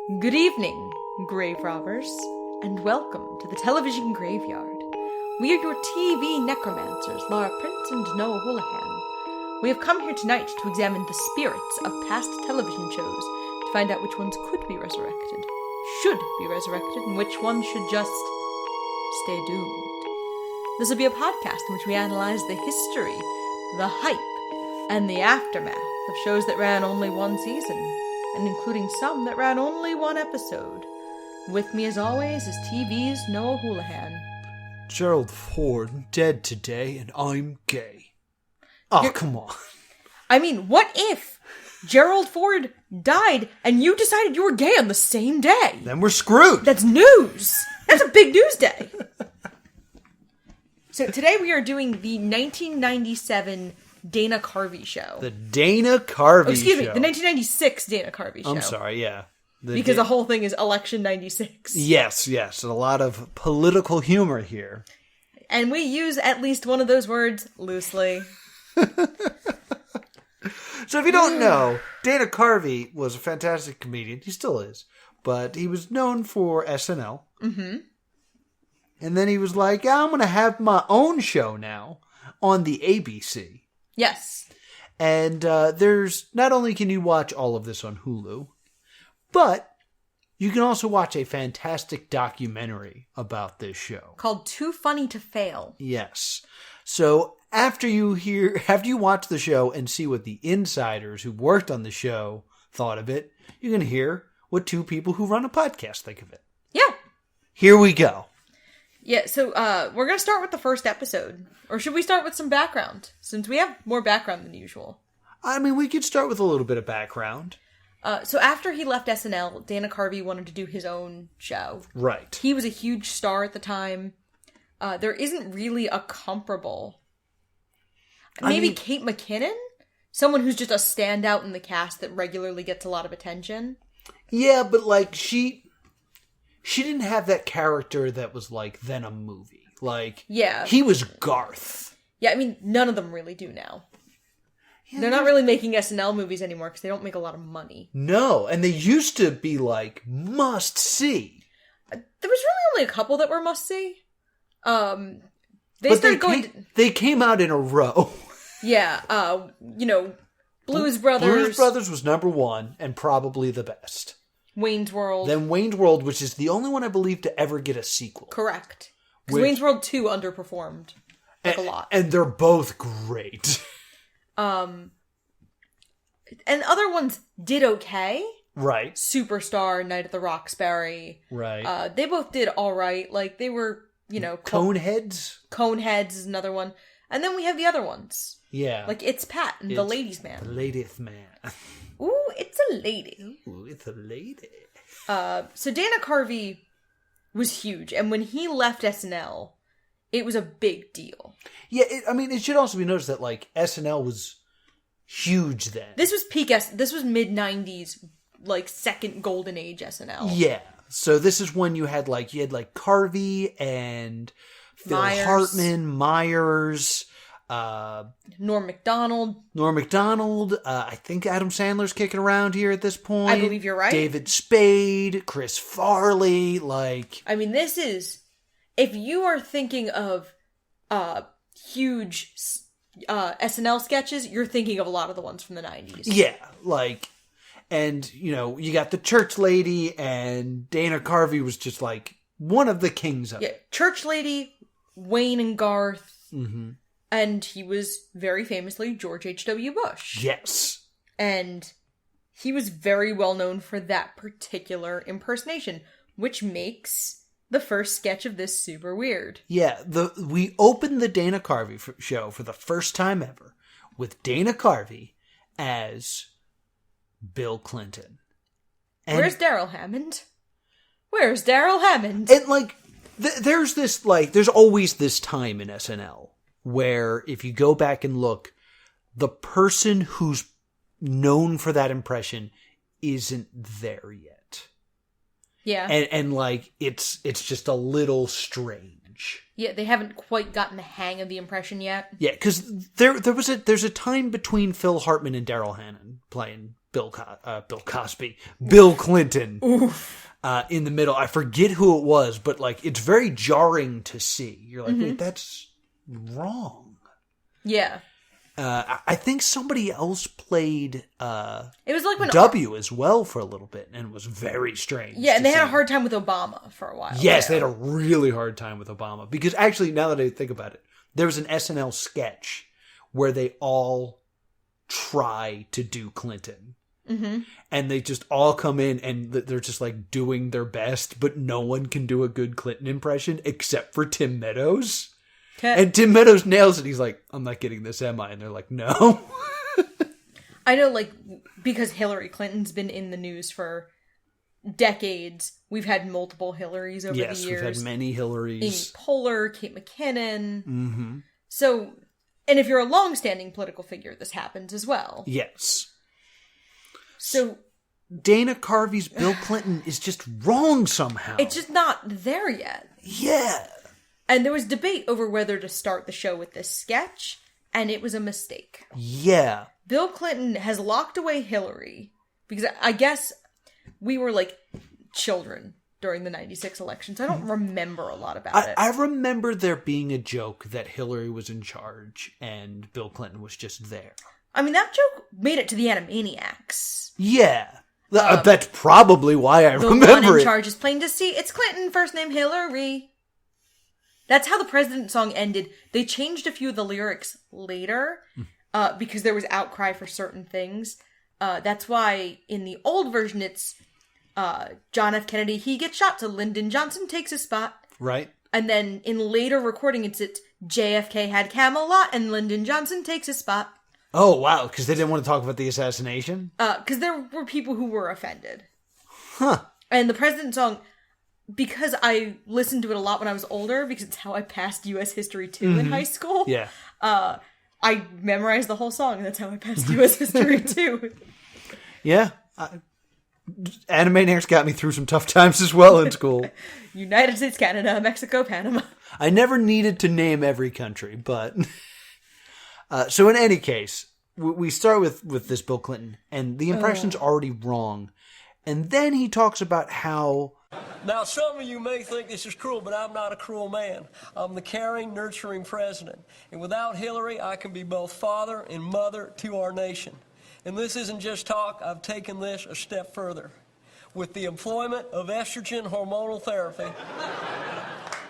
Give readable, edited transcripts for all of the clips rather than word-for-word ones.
Good evening, grave robbers, and welcome to the television graveyard. We are your TV necromancers, Laura Prince and Noah Houlihan. We have come here tonight to examine the spirits of past television shows to find out which ones could be resurrected, should be resurrected, and which ones should just stay doomed. This will be a podcast in which we analyze the history, the hype, and the aftermath of shows that ran only one season, and including some that ran only one episode. With me as always is TV's Noah Houlihan. Gerald Ford dead today and I'm gay. Oh, come on. I mean, what if Gerald Ford died and you decided you were gay on the same day? Then we're screwed. That's news. That's a big news day. So today we are doing the 1997 Dana Carvey show. The Dana Carvey show. Excuse me, the 1996 Dana Carvey show. I'm sorry, yeah. Because the whole thing is Election 96. Yes, and a lot of political humor here. And we use at least one of those words loosely. So if you don't know, Dana Carvey was a fantastic comedian. He still is. But he was known for SNL. Mm-hmm. And then he was like, I'm going to have my own show now on the ABC. Yes. And there's, not only can you watch all of this on Hulu, but you can also watch a fantastic documentary about this show. Called Too Funny to Fail. Yes. So after you watch the show and see what the insiders who worked on the show thought of it, you're going to hear what two people who run a podcast think of it. Yeah. Here we go. Yeah, so we're going to start with the first episode. Or should we start with some background? Since we have more background than usual. I mean, we could start with a little bit of background. So after he left SNL, Dana Carvey wanted to do his own show. Right. He was a huge star at the time. There isn't really a comparable. Maybe Kate McKinnon? Someone who's just a standout in the cast that regularly gets a lot of attention. Yeah, but like she didn't have that character that was like then a movie. Like, yeah, he was Garth. Yeah, I mean, none of them really do now. Yeah, they're not really making SNL movies anymore because they don't make a lot of money. No, and they used to be like must see. There was really only a couple that were must see. They came out in a row. Yeah, Blues Brothers. Blues Brothers was number one and probably the best. Wayne's World. Then Wayne's World, which is the only one I believe to ever get a sequel. Correct. Because Wayne's World 2 underperformed a lot. And they're both great. And other ones did okay. Right. Superstar, Night at the Roxbury. Right. They both did alright. Like, they were, Coneheads? Coneheads is another one. And then we have the other ones. Yeah. Like It's Pat and The Ladies' Man. The Ladies' Man. Ooh, it's a lady. Ooh, it's a lady. So Dana Carvey was huge. And when he left SNL, it was a big deal. Yeah, it should also be noticed that, like, SNL was huge then. This was this was mid-90s, like, second golden age SNL. Yeah. So this is when you had Carvey and Phil Hartman, Myers, Norm Macdonald. I think Adam Sandler's kicking around here at this point. I believe you're right. David Spade, Chris Farley, I mean, this is... If you are thinking of huge SNL sketches, you're thinking of a lot of the ones from the 90s. Yeah, and, you got the church lady, and Dana Carvey was just, one of the kings of it. Church lady, Wayne and Garth, and he was very famously George H.W. Bush. Yes. And he was very well known for that particular impersonation, which makes the first sketch of this super weird. Yeah, we opened the Dana Carvey show for the first time ever with Dana Carvey as Bill Clinton. And where's Daryl Hammond? Where's Daryl Hammond? And there's always this time in SNL where if you go back and look, the person who's known for that impression isn't there yet. Yeah. And it's just a little strange. Yeah, they haven't quite gotten the hang of the impression yet. Yeah, because there's a time between Phil Hartman and Daryl Hannah playing Bill Clinton in the middle. I forget who it was, but like it's very jarring to see. You're like, wait, that's wrong. Yeah. I think somebody else played it was like when W as well for a little bit, and it was very strange. Yeah, and they had a hard time with Obama for a while. Yes, they had a really hard time with Obama. Because actually, now that I think about it, there was an SNL sketch where they all try to do Clinton. Mm-hmm. And they just all come in and they're just like doing their best, but no one can do a good Clinton impression except for Tim Meadows. And Tim Meadows nails it. He's like, I'm not getting this, am I? And they're like, no. I know, like, because Hillary Clinton's been in the news for decades. We've had multiple Hillarys over the years. Yes, we've had many Hillarys. Amy Poehler, Kate McKinnon. Mm-hmm. So, and if you're a long-standing political figure, this happens as well. Yes. So Dana Carvey's Bill Clinton is just wrong somehow. It's just not there yet. Yeah. And there was debate over whether to start the show with this sketch, and it was a mistake. Yeah. Bill Clinton has locked away Hillary, because I guess we were like children during the 96 elections. I don't remember a lot about it. I remember there being a joke that Hillary was in charge and Bill Clinton was just there. I mean, that joke made it to the Animaniacs. Yeah. That's probably why I remember it. The one in charge is plain to see. It's Clinton, first name Hillary. That's how the President song ended. They changed a few of the lyrics later because there was outcry for certain things. That's why in the old version it's John F. Kennedy, he gets shot, so Lyndon Johnson takes his spot. Right. And then in later recording it's JFK had Camelot and Lyndon Johnson takes his spot. Oh, wow, because they didn't want to talk about the assassination? Because there were people who were offended. Huh. And the President song, because I listened to it a lot when I was older, because it's how I passed U.S. History 2 in high school. Yeah. I memorized the whole song, and that's how I passed U.S. History 2. Yeah. Animaniacs got me through some tough times as well in school. United States, Canada, Mexico, Panama. I never needed to name every country, but... so in any case, we start with this Bill Clinton, and the impression's already wrong. And then he talks about how... Now, some of you may think this is cruel, but I'm not a cruel man. I'm the caring, nurturing president. And without Hillary, I can be both father and mother to our nation. And this isn't just talk. I've taken this a step further. With the employment of estrogen hormonal therapy,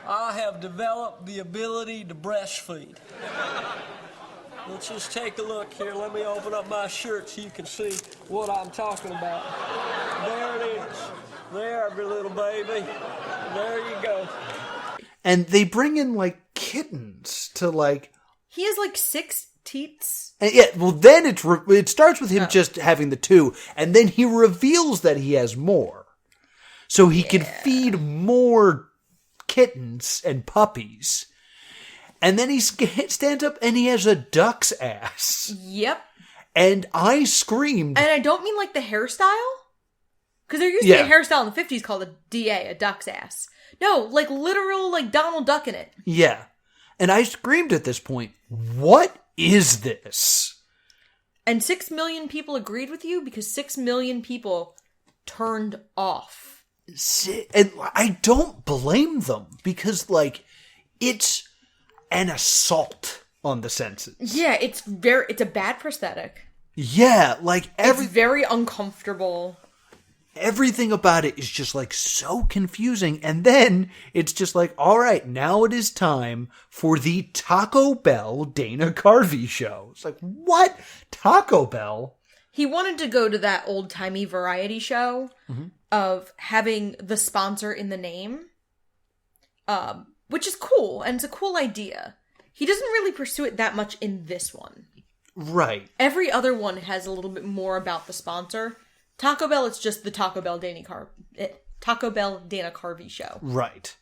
I have developed the ability to breastfeed. Let's just take a look here. Let me open up my shirt so you can see what I'm talking about. There it is. There, every little baby. There you go. And they bring in, like, kittens to, like... He has, like, 6 teats. And yeah, well, then it starts with him just having the 2, and then he reveals that he has more. So he can feed more kittens and puppies. And then he stands up and he has a duck's ass. Yep. And I screamed. And I don't mean like the hairstyle. Because there used to be a hairstyle in the 50s called a DA, a duck's ass. No, like literal, like Donald Duck in it. Yeah. And I screamed at this point, what is this? And 6 million people agreed with you because 6 million people turned off. And I don't blame them because, like, it's an assault on the senses. Yeah, it's a bad prosthetic. Yeah, like it's very uncomfortable. Everything about it is just like so confusing. And then it's just like, all right, now it is time for the Taco Bell Dana Carvey show. It's like, what? Taco Bell? He wanted to go to that old-timey variety show of having the sponsor in the name, which is cool, and it's a cool idea. He doesn't really pursue it that much in this one. Right. Every other one has a little bit more about the sponsor. Taco Bell, it's just the Taco Bell Dana Carvey show. Right.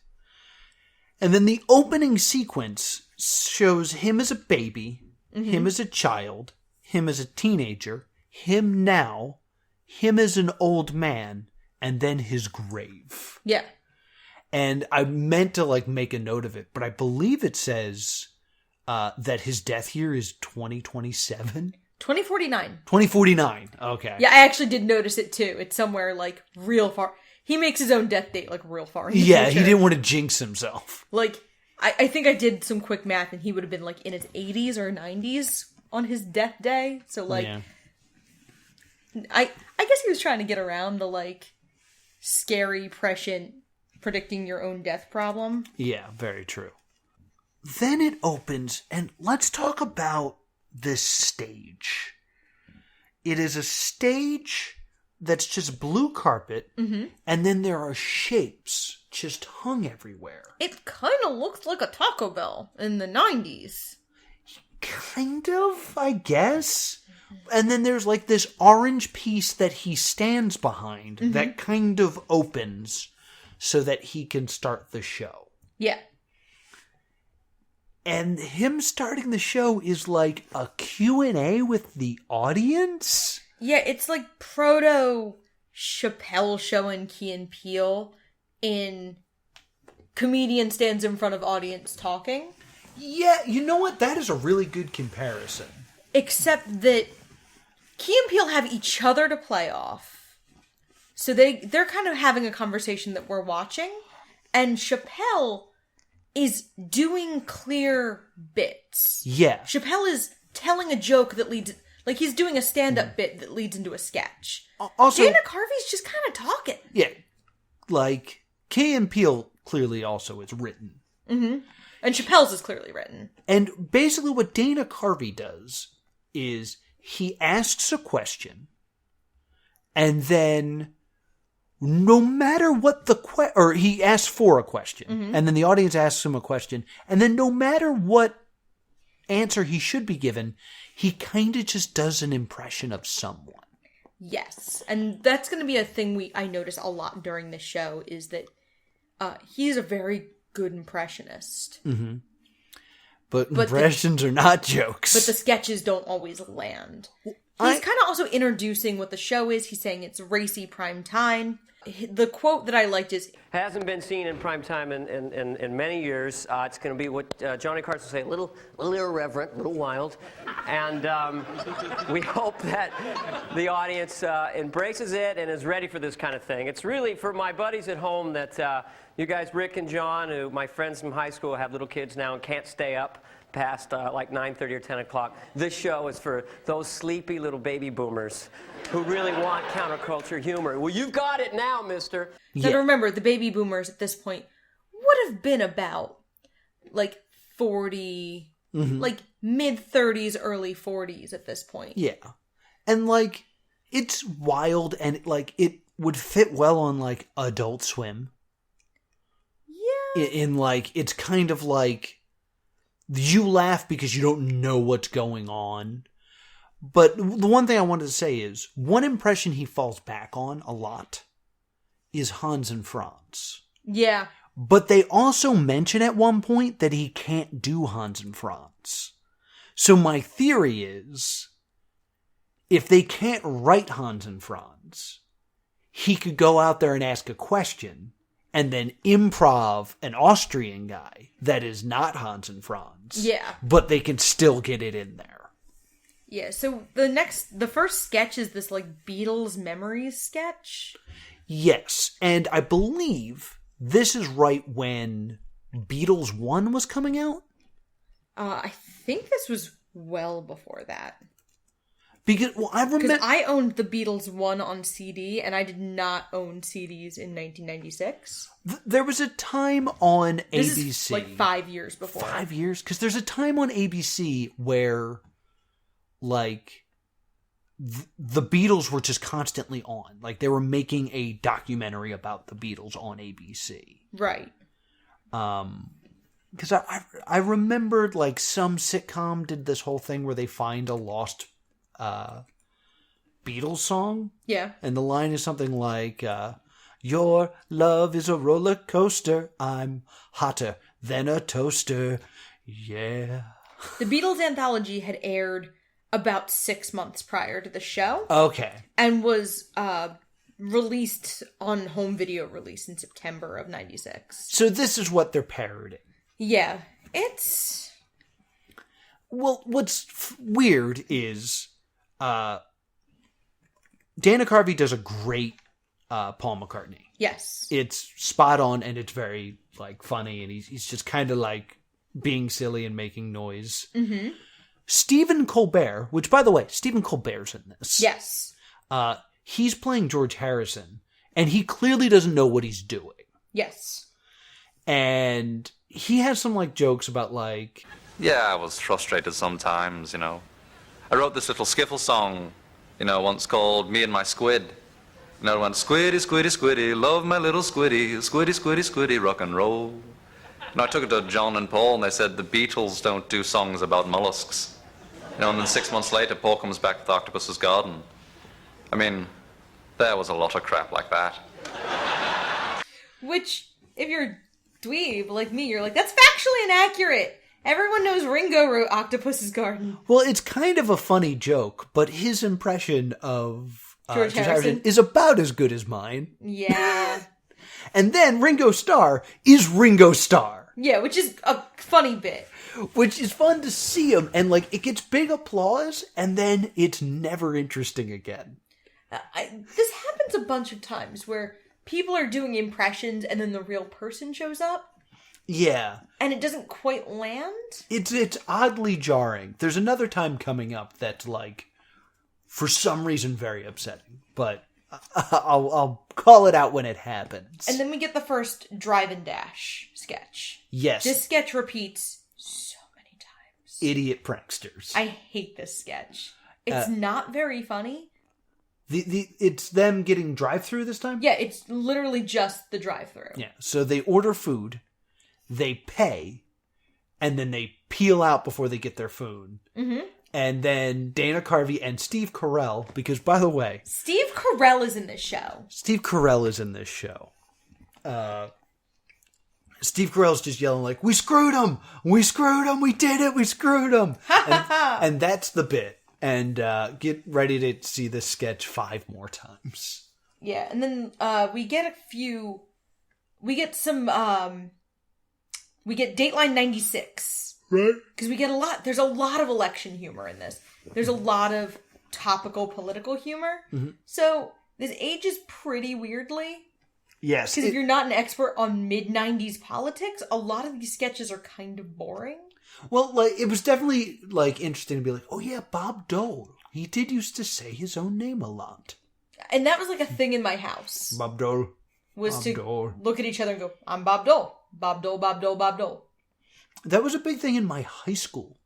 And then the opening sequence shows him as a baby, him as a child, him as a teenager, him now, him as an old man, and then his grave. Yeah. And I meant to like make a note of it, but I believe it says that his death year is 2027. 2049. 2049. Okay. Yeah, I actually did notice it too. It's somewhere like real far. He makes his own death date like real far in the Yeah, future. he didn't want to jinx himself. Like, I think I did some quick math and he would have been like in his 80s or 90s on his death day. So like, Yeah. I guess he was trying to get around the like scary, prescient, predicting your own death problem. Yeah, very true. Then it opens, and let's talk about this stage. It is a stage that's just blue carpet, and then there are shapes just hung everywhere. It kind of looks like a Taco Bell in the 90s. Kind of, I guess. And then there's like this orange piece that he stands behind that kind of opens so that he can start the show. Yeah. And him starting the show is like a Q&A with the audience? Yeah, it's like proto Chappelle Show and Key and Peele in comedian stands in front of audience talking. Yeah, you know what? That is a really good comparison. Except that Key and Peele have each other to play off. So they're kind of having a conversation that we're watching. And Chappelle is doing clear bits. Yeah. Chappelle is telling a joke that leads... Like, he's doing a stand-up bit that leads into a sketch. Also, Dana Carvey's just kind of talking. Yeah. Like, Key and Peele clearly also is written. Mm-hmm. And Chappelle's is clearly written. And basically what Dana Carvey does is he asks a question, and then no matter what or he asks for a question, and then the audience asks him a question, and then no matter what answer he should be given, he kind of just does an impression of someone. Yes, and that's going to be a thing I notice a lot during this show, is that he's a very good impressionist. Mm-hmm. But impressions are not jokes. But the sketches don't always land. He's kind of also introducing what the show is. He's saying it's racy prime time. The quote that I liked is... Hasn't been seen in prime time in many years. It's going to be what Johnny Carson would say, a little irreverent, a little wild. And we hope that the audience embraces it and is ready for this kind of thing. It's really, for my buddies at home that you guys, Rick and John, who my friends from high school have little kids now and can't stay up past like 9:30 or 10 o'clock. This show is for those sleepy little baby boomers who really want counterculture humor. Well, you've got it now, mister. Yeah. Now remember, the baby boomers at this point would have been about like 40, like mid-30s, early 40s at this point. Yeah. And like, it's wild, and like, it would fit well on like Adult Swim. Yeah. In like, it's kind of like, you laugh because you don't know what's going on. But the one thing I wanted to say is, one impression he falls back on a lot is Hans and Franz. Yeah. But they also mention at one point that he can't do Hans and Franz. So my theory is, if they can't write Hans and Franz, he could go out there and ask a question and then improv an Austrian guy that is not Hans and Franz. Yeah. But they can still get it in there. Yeah, so the first sketch is this, like, Beatles memories sketch. Yes, and I believe this is right when Beatles 1 was coming out? I think this was well before that. Because, well, I remember... Because I owned the Beatles 1 on CD, and I did not own CDs in 1996. There was a time on ABC... This is like 5 years before. 5 years? Because there's a time on ABC where, like, the Beatles were just constantly on. Like, they were making a documentary about the Beatles on ABC. Right. Because I remembered, like, some sitcom did this whole thing where they find a lost Beatles song. Yeah. And the line is something like, your love is a roller coaster. I'm hotter than a toaster. Yeah. The Beatles anthology had aired about 6 months prior to the show. Okay. And was released on home video release in September of 96. So this is what they're parroting. Yeah. It's... Well, what's weird is Dana Carvey does a great Paul McCartney. Yes. It's spot on, and it's very, like, funny, and he's just kind of, like, being silly and making noise. Mm-hmm. Stephen Colbert, which, by the way, Stephen Colbert's in this. Yes. He's playing George Harrison, and he clearly doesn't know what he's doing. Yes. And he has some, like, jokes about, like... Yeah, I was frustrated sometimes, you know. I wrote this little skiffle song, you know, once called Me and My Squid. And I went, squiddy, squiddy, squiddy, love my little squiddy, squiddy, squiddy, squiddy, rock and roll. And I took it to John and Paul, and they said the Beatles don't do songs about mollusks. You know, and then 6 months later, Paul comes back with Octopus's Garden. I mean, there was a lot of crap like that. Which, if you're dweeb like me, you're like, that's factually inaccurate. Everyone knows Ringo wrote Octopus's Garden. Well, it's kind of a funny joke, but his impression of George Harrison is about as good as mine. Yeah. And then Ringo Starr is Ringo Starr. Yeah, which is a funny bit. Which is fun to see him, and, like, it gets big applause, and then it's never interesting again. This happens a bunch of times where people are doing impressions and then the real person shows up. Yeah. And it doesn't quite land. It's oddly jarring. There's another time coming up that's, like, for some reason very upsetting. But I'll call it out when it happens. And then we get the first Drive and Dash sketch. Yes. This sketch repeats so many times. Idiot pranksters. I hate this sketch. It's not very funny. It's them getting drive-through this time? Yeah, it's literally just the drive-through. Yeah, so they order food, they pay, and then they peel out before they get their food. Mm-hmm. And then Dana Carvey and Steve Carell, because, by the way... Steve Carell is in this show. Steve Carell is in this show. Steve Carell's just yelling like, we screwed him! We screwed him! We did it! We screwed him! and that's the bit. And get ready to see this sketch 5 more times. Yeah, and then we get Dateline 96. Right. Because we get there's a lot of election humor in this. There's a lot of topical political humor. Mm-hmm. So this ages pretty weirdly. Yes. Because if you're not an expert on mid-90s politics, a lot of these sketches are kind of boring. Well, like, it was definitely, like, interesting to be like, oh yeah, Bob Dole. He did used to say his own name a lot. And that was like a thing in my house. Bob Dole. Was Bob to Dole. Look at each other and go, I'm Bob Dole. Bob Dole, Bob Dole, Bob Dole. That was a big thing in my high school.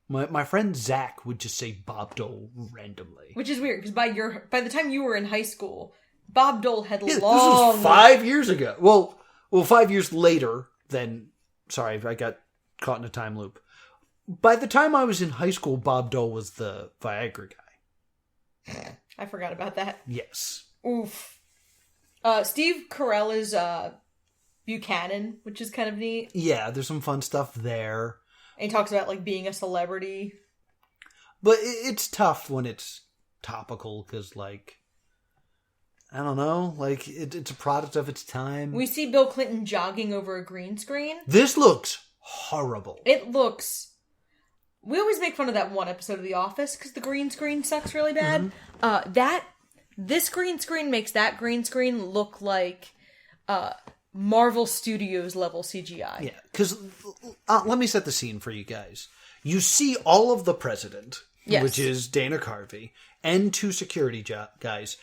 My friend Zach would just say Bob Dole randomly. Which is weird, because by the time you were in high school, Bob Dole had long... This was 5 years ago. Well, 5 years later than... Sorry, I got caught in a time loop. By the time I was in high school, Bob Dole was the Viagra guy. I forgot about that. Yes. Oof. Steve Carell is Buchanan, which is kind of neat. Yeah, there's some fun stuff there. And he talks about, like, being a celebrity. But it's tough when it's topical, because, like, I don't know, like, it's a product of its time. We see Bill Clinton jogging over a green screen. This looks horrible. It looks... We always make fun of that one episode of The Office, because the green screen sucks really bad. Mm-hmm. This green screen makes that green screen look like Marvel Studios level CGI. Yeah, because let me set the scene for you guys. You see all of the president, yes, which is Dana Carvey, and 2 security guys.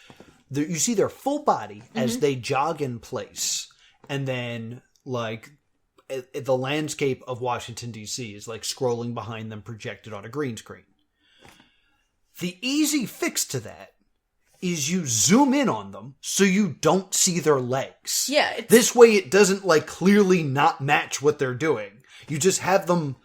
You see their full body as they jog in place. And then, like, the landscape of Washington, D.C. is, like, scrolling behind them projected on a green screen. The easy fix to that is you zoom in on them so you don't see their legs. Yeah. This way it doesn't, like, clearly not match what they're doing. You just have them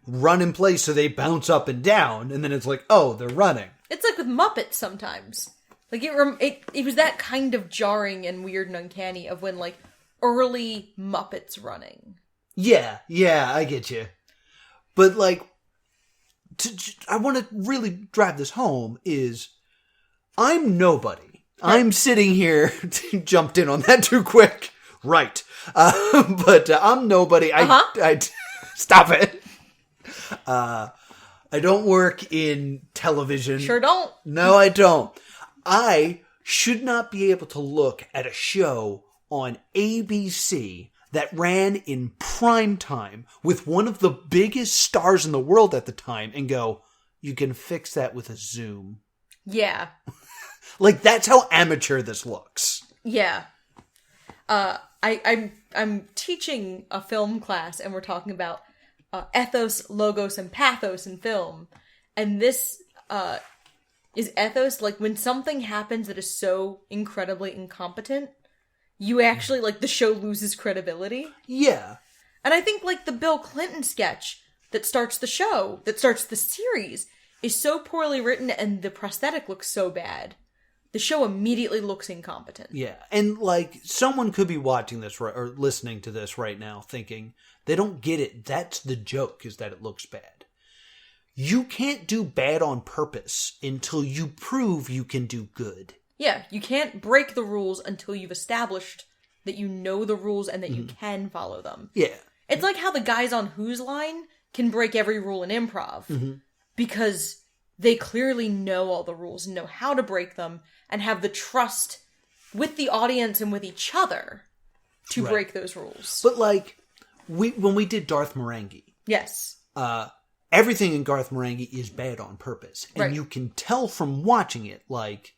run in place so they bounce up and down, and then it's like, oh, they're running. It's like with Muppets sometimes. Like, it was that kind of jarring and weird and uncanny of when, like, early Muppets running. Yeah, I get you. But, like, I want to really drive this home is... I'm nobody. I'm sitting here, jumped in on that too quick. Right. But I'm nobody. I stop it. I don't work in television. Sure don't. No, I don't. I should not be able to look at a show on ABC that ran in prime time with one of the biggest stars in the world at the time and go, you can fix that with a Zoom. Yeah. Like, that's how amateur this looks. Yeah. I'm teaching a film class, and we're talking about ethos, logos, and pathos in film. And this is ethos. Like, when something happens that is so incredibly incompetent, you actually, like, the show loses credibility. Yeah. And I think, like, the Bill Clinton sketch that starts the show, that starts the series, is so poorly written and the prosthetic looks so bad. The show immediately looks incompetent. Yeah. And, like, someone could be watching this or listening to this right now thinking, they don't get it. That's the joke, is that it looks bad. You can't do bad on purpose until you prove you can do good. Yeah, you can't break the rules until you've established that you know the rules and that you can follow them. Yeah. It's like how the guys on Who's Line can break every rule in improv. Because they clearly know all the rules and know how to break them and have the trust with the audience and with each other to break those rules. But, like, when we did Darth Marenghi, Yes. everything in Garth Marenghi is bad on purpose. And you can tell from watching it, like,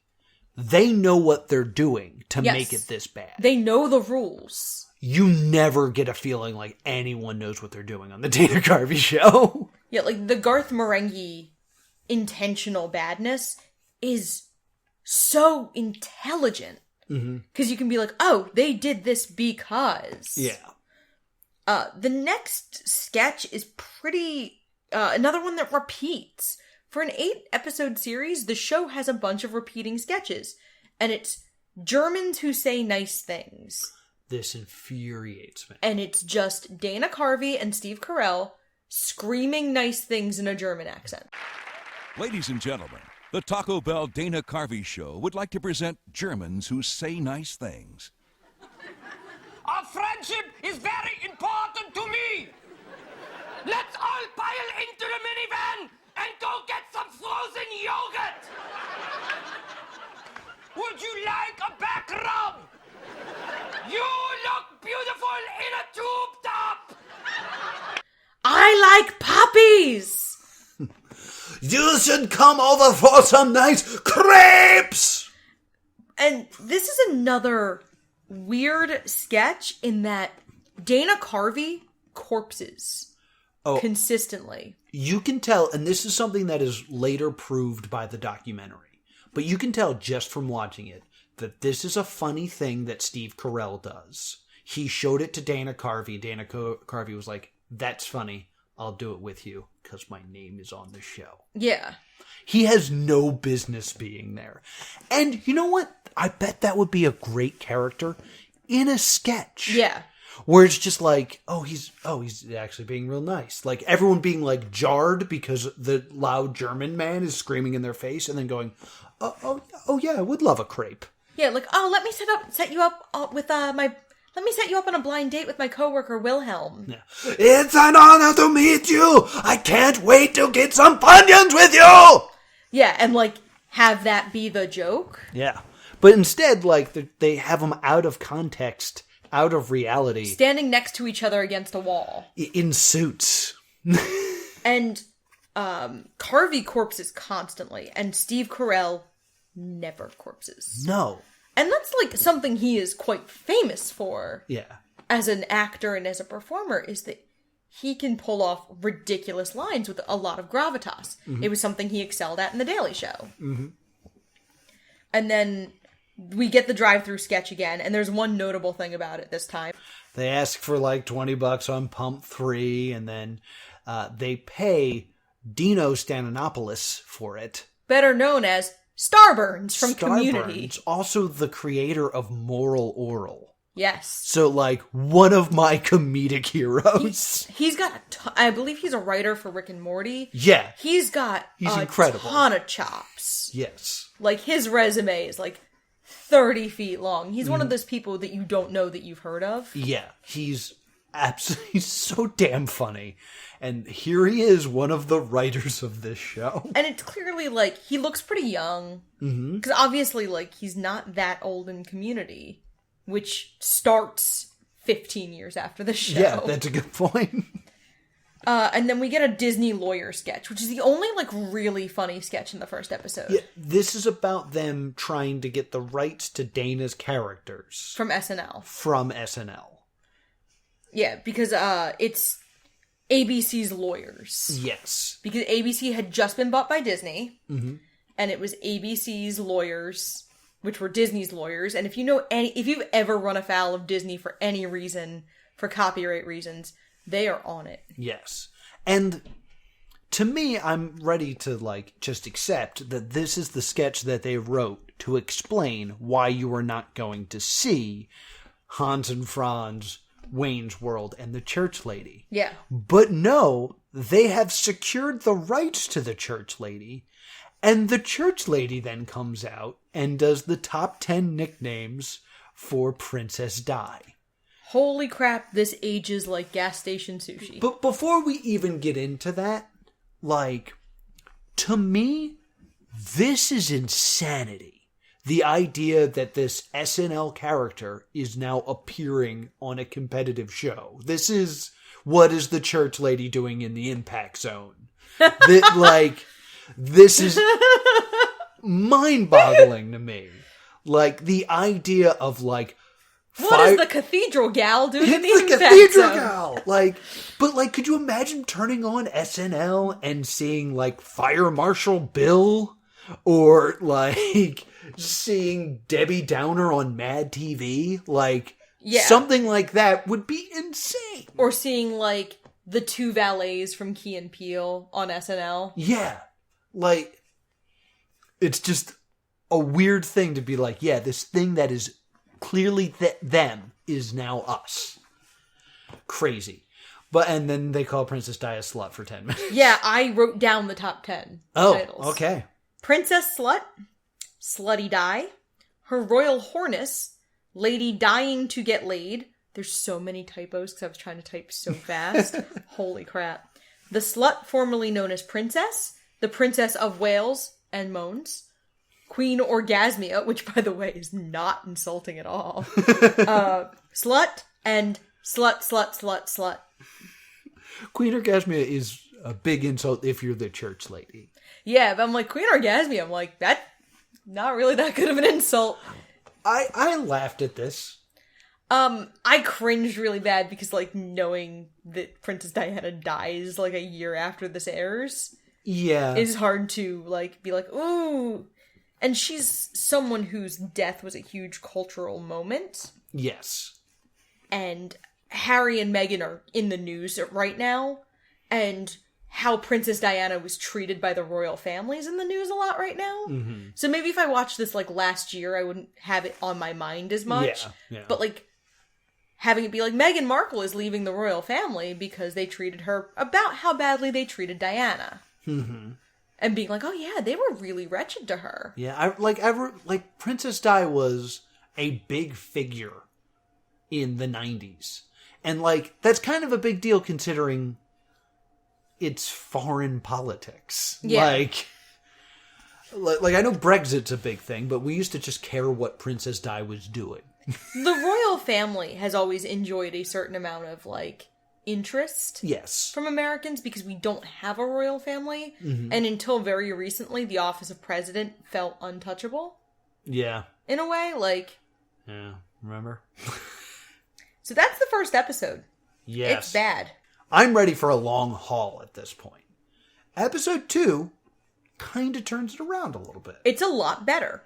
they know what they're doing to make it this bad. They know the rules. You never get a feeling like anyone knows what they're doing on the Dana Carvey show. Yeah, like, the Garth Marenghi intentional badness is so intelligent. Because you can be like, oh, they did this because. Yeah. The next sketch is pretty... another one that repeats. For an 8-episode series, the show has a bunch of repeating sketches. And it's Germans who say nice things. This infuriates me. And it's just Dana Carvey and Steve Carell screaming nice things in a German accent. Ladies and gentlemen, the Taco Bell Dana Carvey Show would like to present Germans who say nice things. Our friendship is very important to me. Let's all pile into the minivan and go get some frozen yogurt. Would you like a back rub? You look beautiful in a tube top. I like puppies! You should come over for some nice crepes! And this is another weird sketch in that Dana Carvey corpses consistently. You can tell, and this is something that is later proved by the documentary, but you can tell just from watching it that this is a funny thing that Steve Carell does. He showed it to Dana Carvey. Dana Carvey was like, that's funny. I'll do it with you because my name is on the show. Yeah. He has no business being there. And you know what? I bet that would be a great character in a sketch. Yeah. Where it's just like, he's actually being real nice. Like, everyone being, like, jarred because the loud German man is screaming in their face and then going, oh yeah, I would love a crepe. Yeah, like, let me set you up with let me set you up on a blind date with my coworker Wilhelm. Yeah. It's an honor to meet you. I can't wait to get some Funyuns with you. Yeah, and, like, have that be the joke. Yeah. But instead, like, they have them out of context, out of reality. Standing next to each other against a wall. In suits. And Carvey corpses constantly, and Steve Carell never corpses. No. And that's, like, something he is quite famous for. Yeah. As an actor and as a performer, is that he can pull off ridiculous lines with a lot of gravitas. It was something he excelled at in The Daily Show. And then we get the drive-through sketch again, and there's one notable thing about it this time. They ask for like $20 on pump 3, and then they pay Dino Stamatopoulos for it. Better known as Starburns from Community. Starburns, also the creator of Moral Oral. Yes. So, like, one of my comedic heroes. He's got I believe he's a writer for Rick and Morty. Yeah. He's got incredible. Ton of chops. Yes. Like, his resume is, like, 30 feet long. He's one of those people that you don't know that you've heard of. Yeah. He's absolutely so damn funny. And here he is, one of the writers of this show. And it's clearly, like, he looks pretty young. Because obviously, like, he's not that old in Community, which starts 15 years after the show. Yeah, that's a good point. And then we get a Disney lawyer sketch, which is the only, like, really funny sketch in the first episode. Yeah, this is about them trying to get the rights to Dana's characters. From SNL. From SNL. Yeah, because it's ABC's lawyers. Yes. Because ABC had just been bought by Disney, and it was ABC's lawyers, which were Disney's lawyers. And if you've ever run afoul of Disney for any reason, for copyright reasons, they are on it. Yes. And to me, I'm ready to, like, just accept that this is the sketch that they wrote to explain why you are not going to see Hans and Franz, Wayne's World, and the Church Lady. Yeah. But no, they have secured the rights to the Church Lady, and the Church Lady then comes out and does the top 10 nicknames for Princess Di. Holy crap, this ages like gas station sushi. But before we even get into that, like, to me, this is insanity. The idea that this SNL character is now appearing on a competitive show. This is, what is the Church Lady doing in the Impact Zone? This is mind-boggling to me. Like, the idea of, like, what is the Cathedral Gal doing in the Impact Cathedral Zone? Gal! But could you imagine turning on SNL and seeing, like, Fire Marshal Bill? Or, like, seeing Debbie Downer on Mad TV? Like, something like that would be insane. Or seeing, like, the two valets from Key and Peele on SNL. Yeah. Like, it's just a weird thing to be like, yeah, this thing that is clearly them is now us. Crazy. And then they call Princess Di a slut for 10 minutes. Yeah, I wrote down the top 10 titles. Okay. Princess Slut, Slutty Di, Her Royal Horness, Lady Dying to Get Laid. There's so many typos because I was trying to type so fast. Holy crap. The Slut, formerly known as Princess, the Princess of Wales and Moans, Queen Orgasmia, which, by the way, is not insulting at all. Slut, and Slut. Queen Orgasmia is a big insult if you're the Church Lady. Yeah, but I'm like, Queen Orgasmia, I'm like, that's not really that good of an insult. I laughed at this. I cringed really bad because, like, knowing that Princess Diana dies, like, a year after this airs. Yeah. Is hard to, like, be like, ooh. And she's someone whose death was a huge cultural moment. Yes. And Harry and Meghan are in the news right now. And how Princess Diana was treated by the royal families in the news a lot right now. Mm-hmm. So maybe if I watched this, like, last year, I wouldn't have it on my mind as much. Yeah. But, like, having it be like, Meghan Markle is leaving the royal family because they treated her about how badly they treated Diana. Mm-hmm. And being like, oh yeah, they were really wretched to her. Yeah, Princess Di was a big figure in the 90s. And, like, that's kind of a big deal considering it's foreign politics. Yeah. Like, I know Brexit's a big thing, but we used to just care what Princess Di was doing. The royal family has always enjoyed a certain amount of, like, interest. Yes. From Americans because we don't have a royal family. Mm-hmm. And until very recently, the office of president felt untouchable. Yeah. In a way, like... Yeah, remember? So that's the first episode. Yes. It's bad. I'm ready for a long haul at this point. Episode 2 kind of turns it around a little bit. It's a lot better.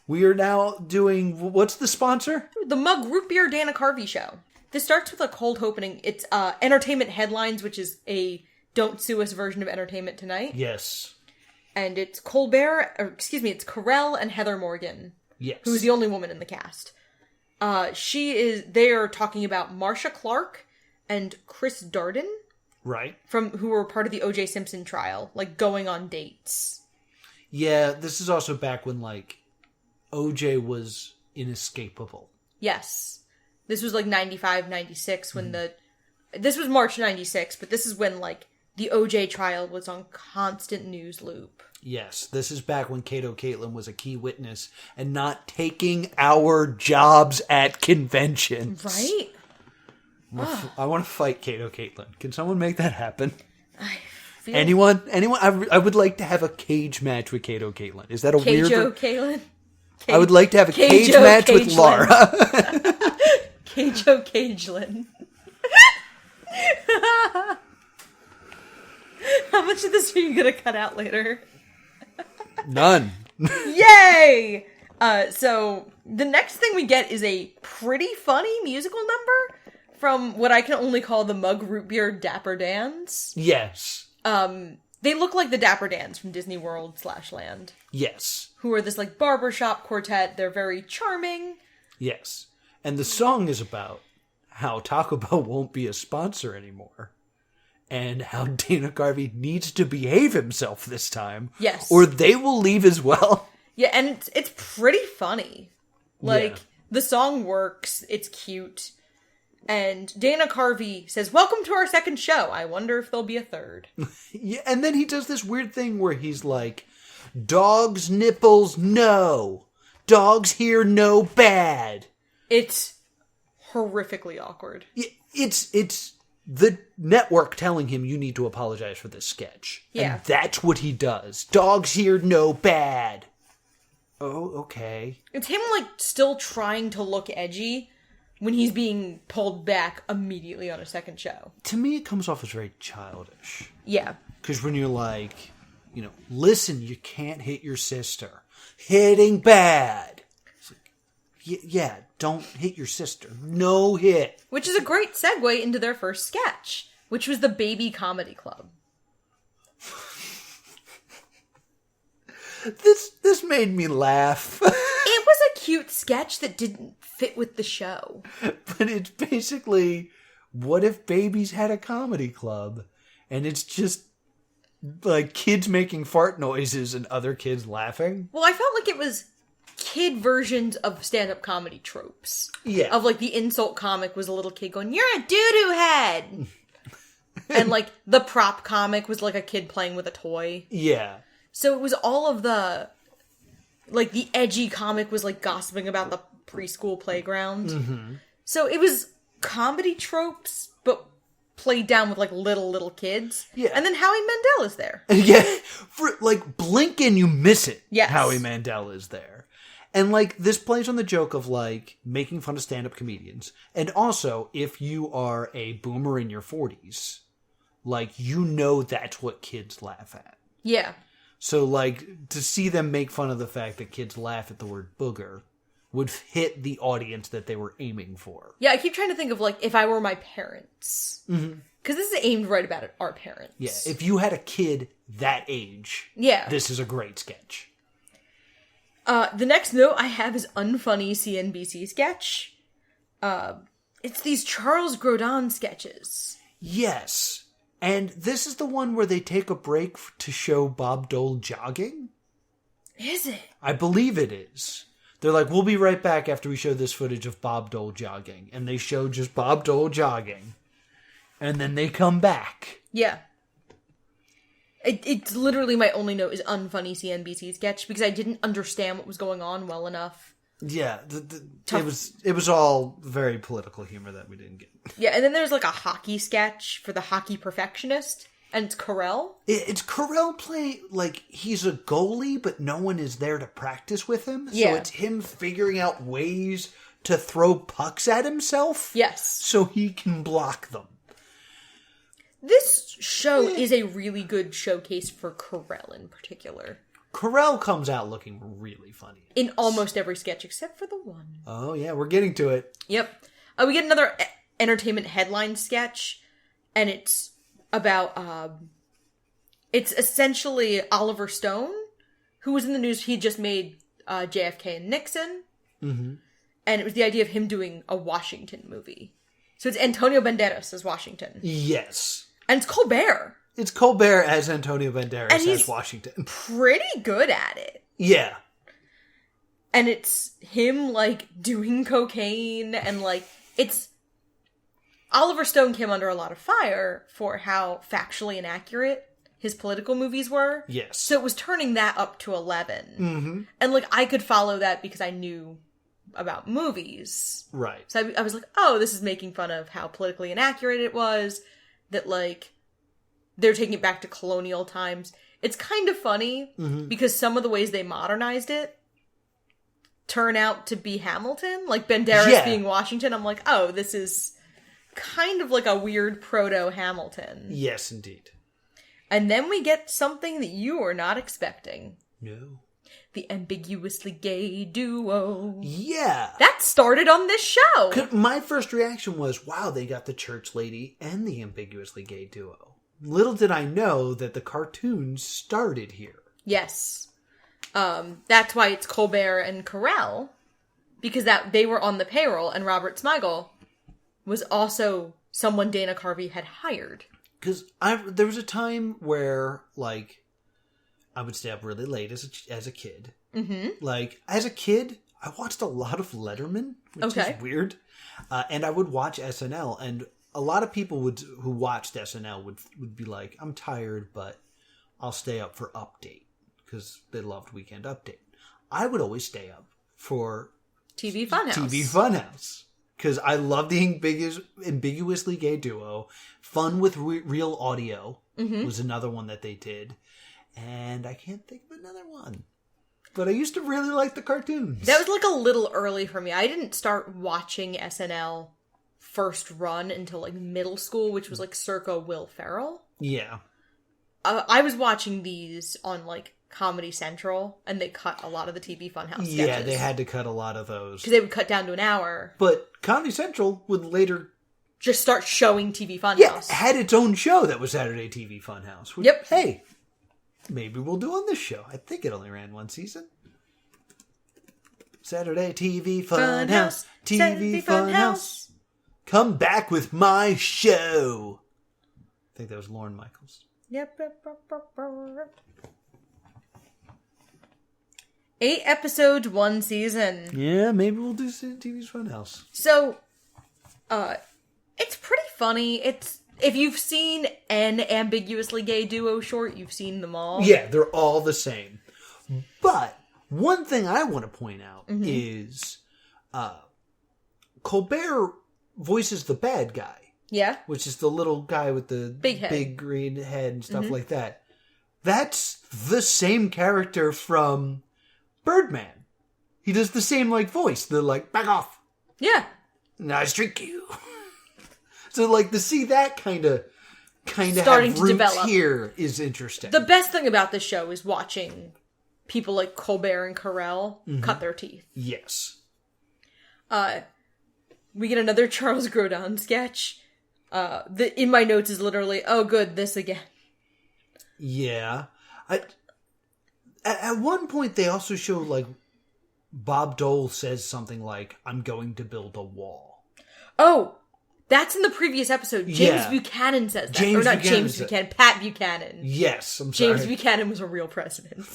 We are now doing... What's the sponsor? The Mug Root Beer Dana Carvey Show. This starts with a cold opening. It's Entertainment Headlines, which is a Don't Sue Us version of Entertainment Tonight. Yes. And it's it's Carell and Heather Morgan. Yes. Who's the only woman in the cast. They are talking about Marcia Clark and Chris Darden. Right. Who were part of the O.J. Simpson trial, like, going on dates. Yeah, this is also back when, like, O.J. was inescapable. Yes. This was, like, 95, 96, when the this was March 96, but this is when, like, the OJ trial was on constant news loop. Yes, this is back when Kato Caitlin was a key witness and not taking our jobs at conventions. Right? I want to fight Kato Caitlin. Can someone make that happen? I feel... Anyone? I would like to have a cage match with Kato Caitlin. Is that a weird... Kajo Caitlin? I would like to have a cage Kajo match with Cagelin. Laura. Kajo Cagelin. How much of this are you gonna cut out later? None. Yay! So the next thing we get is a pretty funny musical number from what I can only call the Mug Root Beer Dapper Dans. Yes. They look like the Dapper Dans from Disney World / Land. Yes. Who are this, like, barbershop quartet. They're very charming. Yes. And the song is about how Taco Bell won't be a sponsor anymore. And how Dana Carvey needs to behave himself this time. Yes. Or they will leave as well. Yeah, and it's pretty funny. Like, the song works. It's cute. And Dana Carvey says, "Welcome to our second show. I wonder if there'll be a third." Yeah, and then he does this weird thing where he's like, "Dogs' nipples, no. Dogs here, no bad." It's horrifically awkward. It's the network telling him you need to apologize for this sketch. Yeah. And that's what he does. Dogs here, no bad. Oh, okay. It's him, like, still trying to look edgy when he's being pulled back immediately on a second show. To me, it comes off as very childish. Yeah. Because when you're like, listen, you can't hit your sister. Hitting bad. It's like, yeah, don't hit your sister. No hit. Which is a great segue into their first sketch, which was the Baby Comedy Club. This made me laugh. It was a cute sketch that didn't fit with the show. But it's basically, what if babies had a comedy club? And it's just, like, kids making fart noises and other kids laughing? Well, I felt like it was kid versions of stand-up comedy tropes. Yeah. Of, like, the insult comic was a little kid going, "You're a doo-doo head!" And, like, the prop comic was, like, a kid playing with a toy. Yeah. So it was all of the, like, the edgy comic was, like, gossiping about the preschool playground. Mm-hmm. So it was comedy tropes, but played down with, like, little kids. Yeah. And then Howie Mandel is there. Yeah. For, like, blink and you miss it. Yes. Howie Mandel is there. And, like, this plays on the joke of, like, making fun of stand-up comedians. And also, if you are a boomer in your 40s, like, that's what kids laugh at. Yeah. So, like, to see them make fun of the fact that kids laugh at the word booger would hit the audience that they were aiming for. Yeah, I keep trying to think of, like, if I were my parents. Mm-hmm. Because this is aimed right about our parents. Yeah, if you had a kid that age, this is a great sketch. The next note I have is unfunny CNBC sketch. It's these Charles Grodin sketches. Yes. And this is the one where they take a break to show Bob Dole jogging? Is it? I believe it is. They're like, we'll be right back after we show this footage of Bob Dole jogging. And they show just Bob Dole jogging. And then they come back. Yeah. It's literally my only note is unfunny CNBC sketch because I didn't understand what was going on well enough. Yeah, it was all very political humor that we didn't get. Yeah, and then there's like a hockey sketch for the hockey perfectionist, and it's Carell. It's Carell playing, like, he's a goalie, but no one is there to practice with him. Yeah. So it's him figuring out ways to throw pucks at himself. Yes. So he can block them. This show is a really good showcase for Carell in particular. Carell comes out looking really funny. In almost every sketch except for the one. Oh, yeah, we're getting to it. Yep. We get another entertainment headline sketch, and it's about, it's essentially Oliver Stone, who was in the news. He just made JFK and Nixon, and it was the idea of him doing a Washington movie. So it's Antonio Banderas as Washington. Yes. And it's Colbert. It's Colbert as Antonio Banderas as Washington. Pretty good at it. Yeah. And it's him, like, doing cocaine, and, like, it's Oliver Stone came under a lot of fire for how factually inaccurate his political movies were. Yes. So it was turning that up to 11. Mm-hmm. And, like, I could follow that because I knew about movies. Right. So I was like, oh, this is making fun of how politically inaccurate it was. That, like, they're taking it back to colonial times. It's kind of funny because some of the ways they modernized it turn out to be Hamilton. Like, Banderas being Washington. I'm like, oh, this is kind of like a weird proto-Hamilton. Yes, indeed. And then we get something that you are not expecting. No. The ambiguously gay duo. Yeah. That started on this show. My first reaction was, wow, they got the church lady and the ambiguously gay duo. Little did I know that the cartoons started here. Yes. That's why it's Colbert and Carell. Because they were on the payroll, and Robert Smigel was also someone Dana Carvey had hired. Because there was a time where, like, I would stay up really late as a kid. Mm-hmm. Like, as a kid, I watched a lot of Letterman, which is weird. And I would watch SNL, and a lot of people who watched SNL would be like, I'm tired, but I'll stay up for Update, because they loved Weekend Update. I would always stay up for TV Funhouse. Because I love the ambiguously gay duo. Fun with Real Audio was another one that they did. And I can't think of another one. But I used to really like the cartoons. That was like a little early for me. I didn't start watching SNL first run until like middle school, which was like circa Will Ferrell. Yeah. I was watching these on like Comedy Central, and they cut a lot of the TV Funhouse sketches. Yeah, they had to cut a lot of those. Because they would cut down to an hour. But Comedy Central would later just start showing TV Funhouse. Yeah, had its own show that was Saturday TV Funhouse. Which, yep. Hey, maybe we'll do on this show. I think it only ran one season. Saturday TV Funhouse. TV Funhouse. Come back with my show. I think that was Lorne Michaels. Yep. 8 episodes, 1 season. Yeah, maybe we'll do TV's Funhouse. So, it's pretty funny. If you've seen an ambiguously gay duo short, you've seen them all. Yeah, they're all the same. But one thing I want to point out is Colbert voices the bad guy. Yeah. Which is the little guy with the big green head and stuff like that. That's the same character from Birdman. He does the same like voice. The like, back off. Yeah. Nice trick you. So like to see that kind of starting have to roots develop here is interesting. The best thing about this show is watching people like Colbert and Carell cut their teeth. Yes. We get another Charles Grodin sketch. In my notes is literally, oh good, this again. Yeah. At one point they also show like Bob Dole says something like, I'm going to build a wall. Oh, that's in the previous episode. James Buchanan says that. James Buchanan. Pat Buchanan. Yes, I'm sorry. James Buchanan was a real president.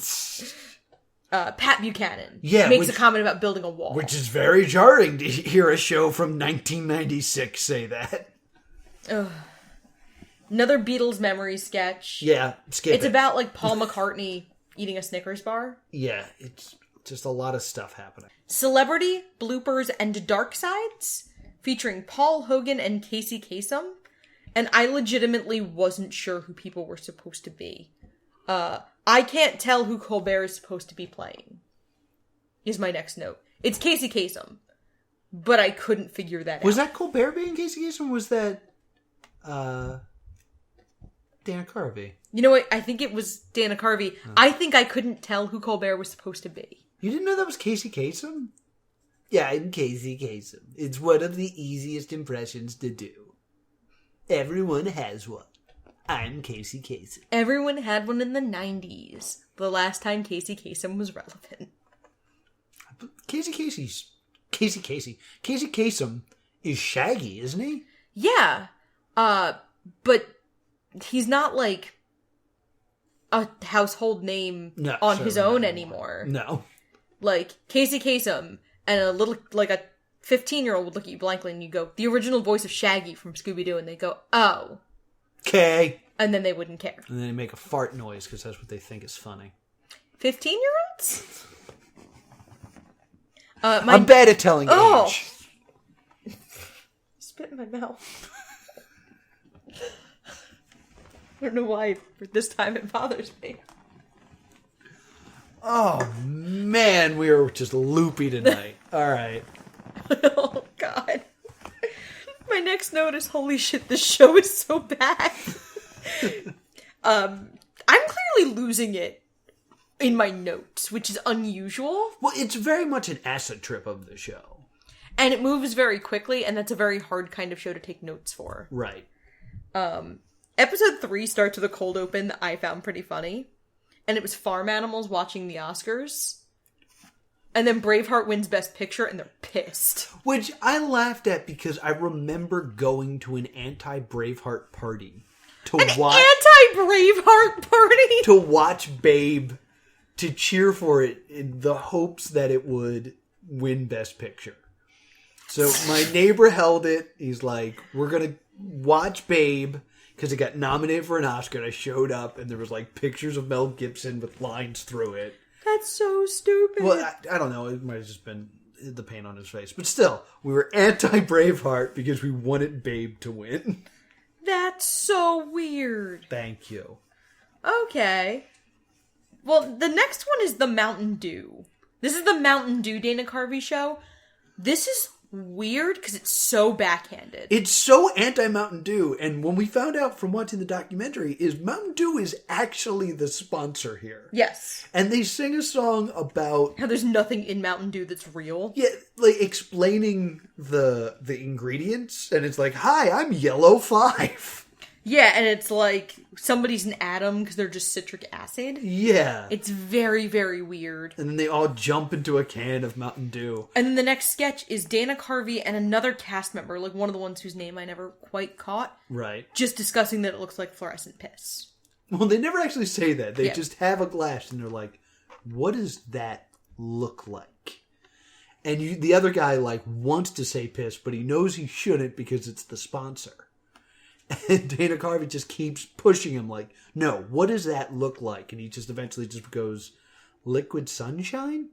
Pat Buchanan makes a comment about building a wall. Which is very jarring to hear a show from 1996 say that. Ugh. Another Beatles memory sketch. Yeah, skip it. It's about like Paul McCartney eating a Snickers bar. Yeah, it's just a lot of stuff happening. Celebrity, bloopers, and dark sides, featuring Paul Hogan and Casey Kasem. And I legitimately wasn't sure who people were supposed to be. I can't tell who Colbert is supposed to be playing. Is my next note. It's Casey Kasem. But I couldn't figure that out. Was that Colbert being Casey Kasem, or was that Dana Carvey? You know what? I think it was Dana Carvey. Oh. I think I couldn't tell who Colbert was supposed to be. You didn't know that was Casey Kasem? Yeah, I'm Casey Kasem. It's one of the easiest impressions to do. Everyone has one. I'm Casey Kasem. Everyone had one in the 90s. The last time Casey Kasem was relevant. Casey Kasem is Shaggy, isn't he? Yeah. But he's not like a household name on his own anymore. No. Like Casey Kasem and a little, like a 15-year-old would look at you blankly and you go, the original voice of Shaggy from Scooby-Doo, and they go, oh. Okay. And then they wouldn't care. And then they make a fart noise because that's what they think is funny. 15-year-olds? I'm bad at telling age. Spit in my mouth. I don't know why, but this time it bothers me. Oh, man, we are just loopy tonight. All right. Oh, God. My next note is, holy shit, this show is so bad. I'm clearly losing it in my notes, which is unusual. Well, it's very much an acid trip of the show. And it moves very quickly, and that's a very hard kind of show to take notes for. Right. Episode 3 starts with a cold open that I found pretty funny. And it was farm animals watching the Oscars. And then Braveheart wins Best Picture, and they're pissed. Which I laughed at because I remember going to an anti-Braveheart party to watch anti-Braveheart party to watch Babe, to cheer for it in the hopes that it would win Best Picture. So my neighbor held it. He's like, "We're gonna watch Babe," because it got nominated for an Oscar. And I showed up, and there was like pictures of Mel Gibson with lines through it. That's so stupid. Well, I don't know. It might have just been the paint on his face. But still, we were anti-Braveheart because we wanted Babe to win. That's so weird. Thank you. Okay. Well, the next one is the Mountain Dew. This is the Mountain Dew Dana Carvey show. This is weird because it's so backhanded. It's so anti-Mountain Dew, and when we found out from watching the documentary, is Mountain Dew is actually the sponsor here. Yes. And they sing a song about how there's nothing in Mountain Dew that's real. Yeah, like explaining the ingredients, and it's like, "Hi, I'm Yellow 5." Yeah, and it's like somebody's an atom because they're just citric acid. Yeah. It's very, very weird. And then they all jump into a can of Mountain Dew. And then the next sketch is Dana Carvey and another cast member, like one of the ones whose name I never quite caught. Right. Just discussing that it looks like fluorescent piss. Well, they never actually say that. They just have a glass and they're like, "What does that look like?" And the other guy like wants to say piss, but he knows he shouldn't because it's the sponsor. And Dana Carvey just keeps pushing him like, "No, what does that look like?" And he just eventually just goes, "Liquid sunshine?"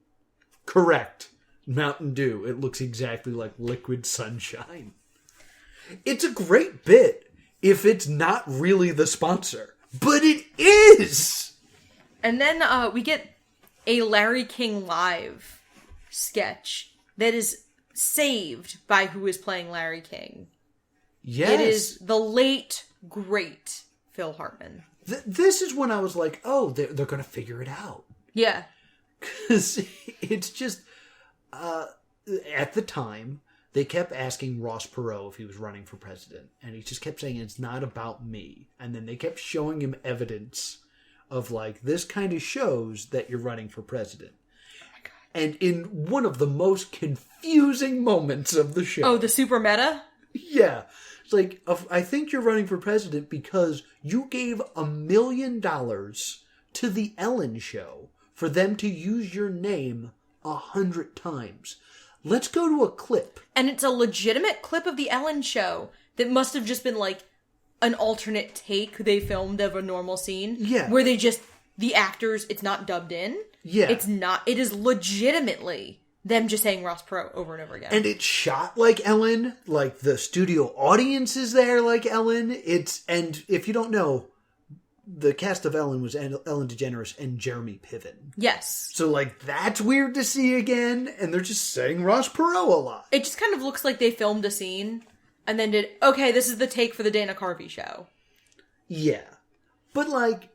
Correct. Mountain Dew. It looks exactly like liquid sunshine. It's a great bit if it's not really the sponsor. But it is! And then we get a Larry King Live sketch that is saved by who is playing Larry King. Yes. It is the late, great Phil Hartman. This is when I was like, oh, they're going to figure it out. Yeah. Because it's just, at the time, they kept asking Ross Perot if he was running for president. And he just kept saying, "It's not about me." And then they kept showing him evidence of like, this kind of shows that you're running for president. Oh my God. And in one of the most confusing moments of the show. Oh, the super meta? Yeah. It's like, I think you're running for president because you gave $1 million to the Ellen Show for them to use your name 100 times. Let's go to a clip. And it's a legitimate clip of the Ellen Show that must have just been like an alternate take they filmed of a normal scene. Yeah. Where they just, the actors, it's not dubbed in. Yeah. It is legitimately them just saying Ross Perot over and over again. And it's shot like Ellen, like the studio audience is there like Ellen. And if you don't know, the cast of Ellen was Ellen DeGeneres and Jeremy Piven. Yes. So like that's weird to see again, and they're just saying Ross Perot a lot. It just kind of looks like they filmed a scene and then did, okay, this is the take for the Dana Carvey show. Yeah. But like,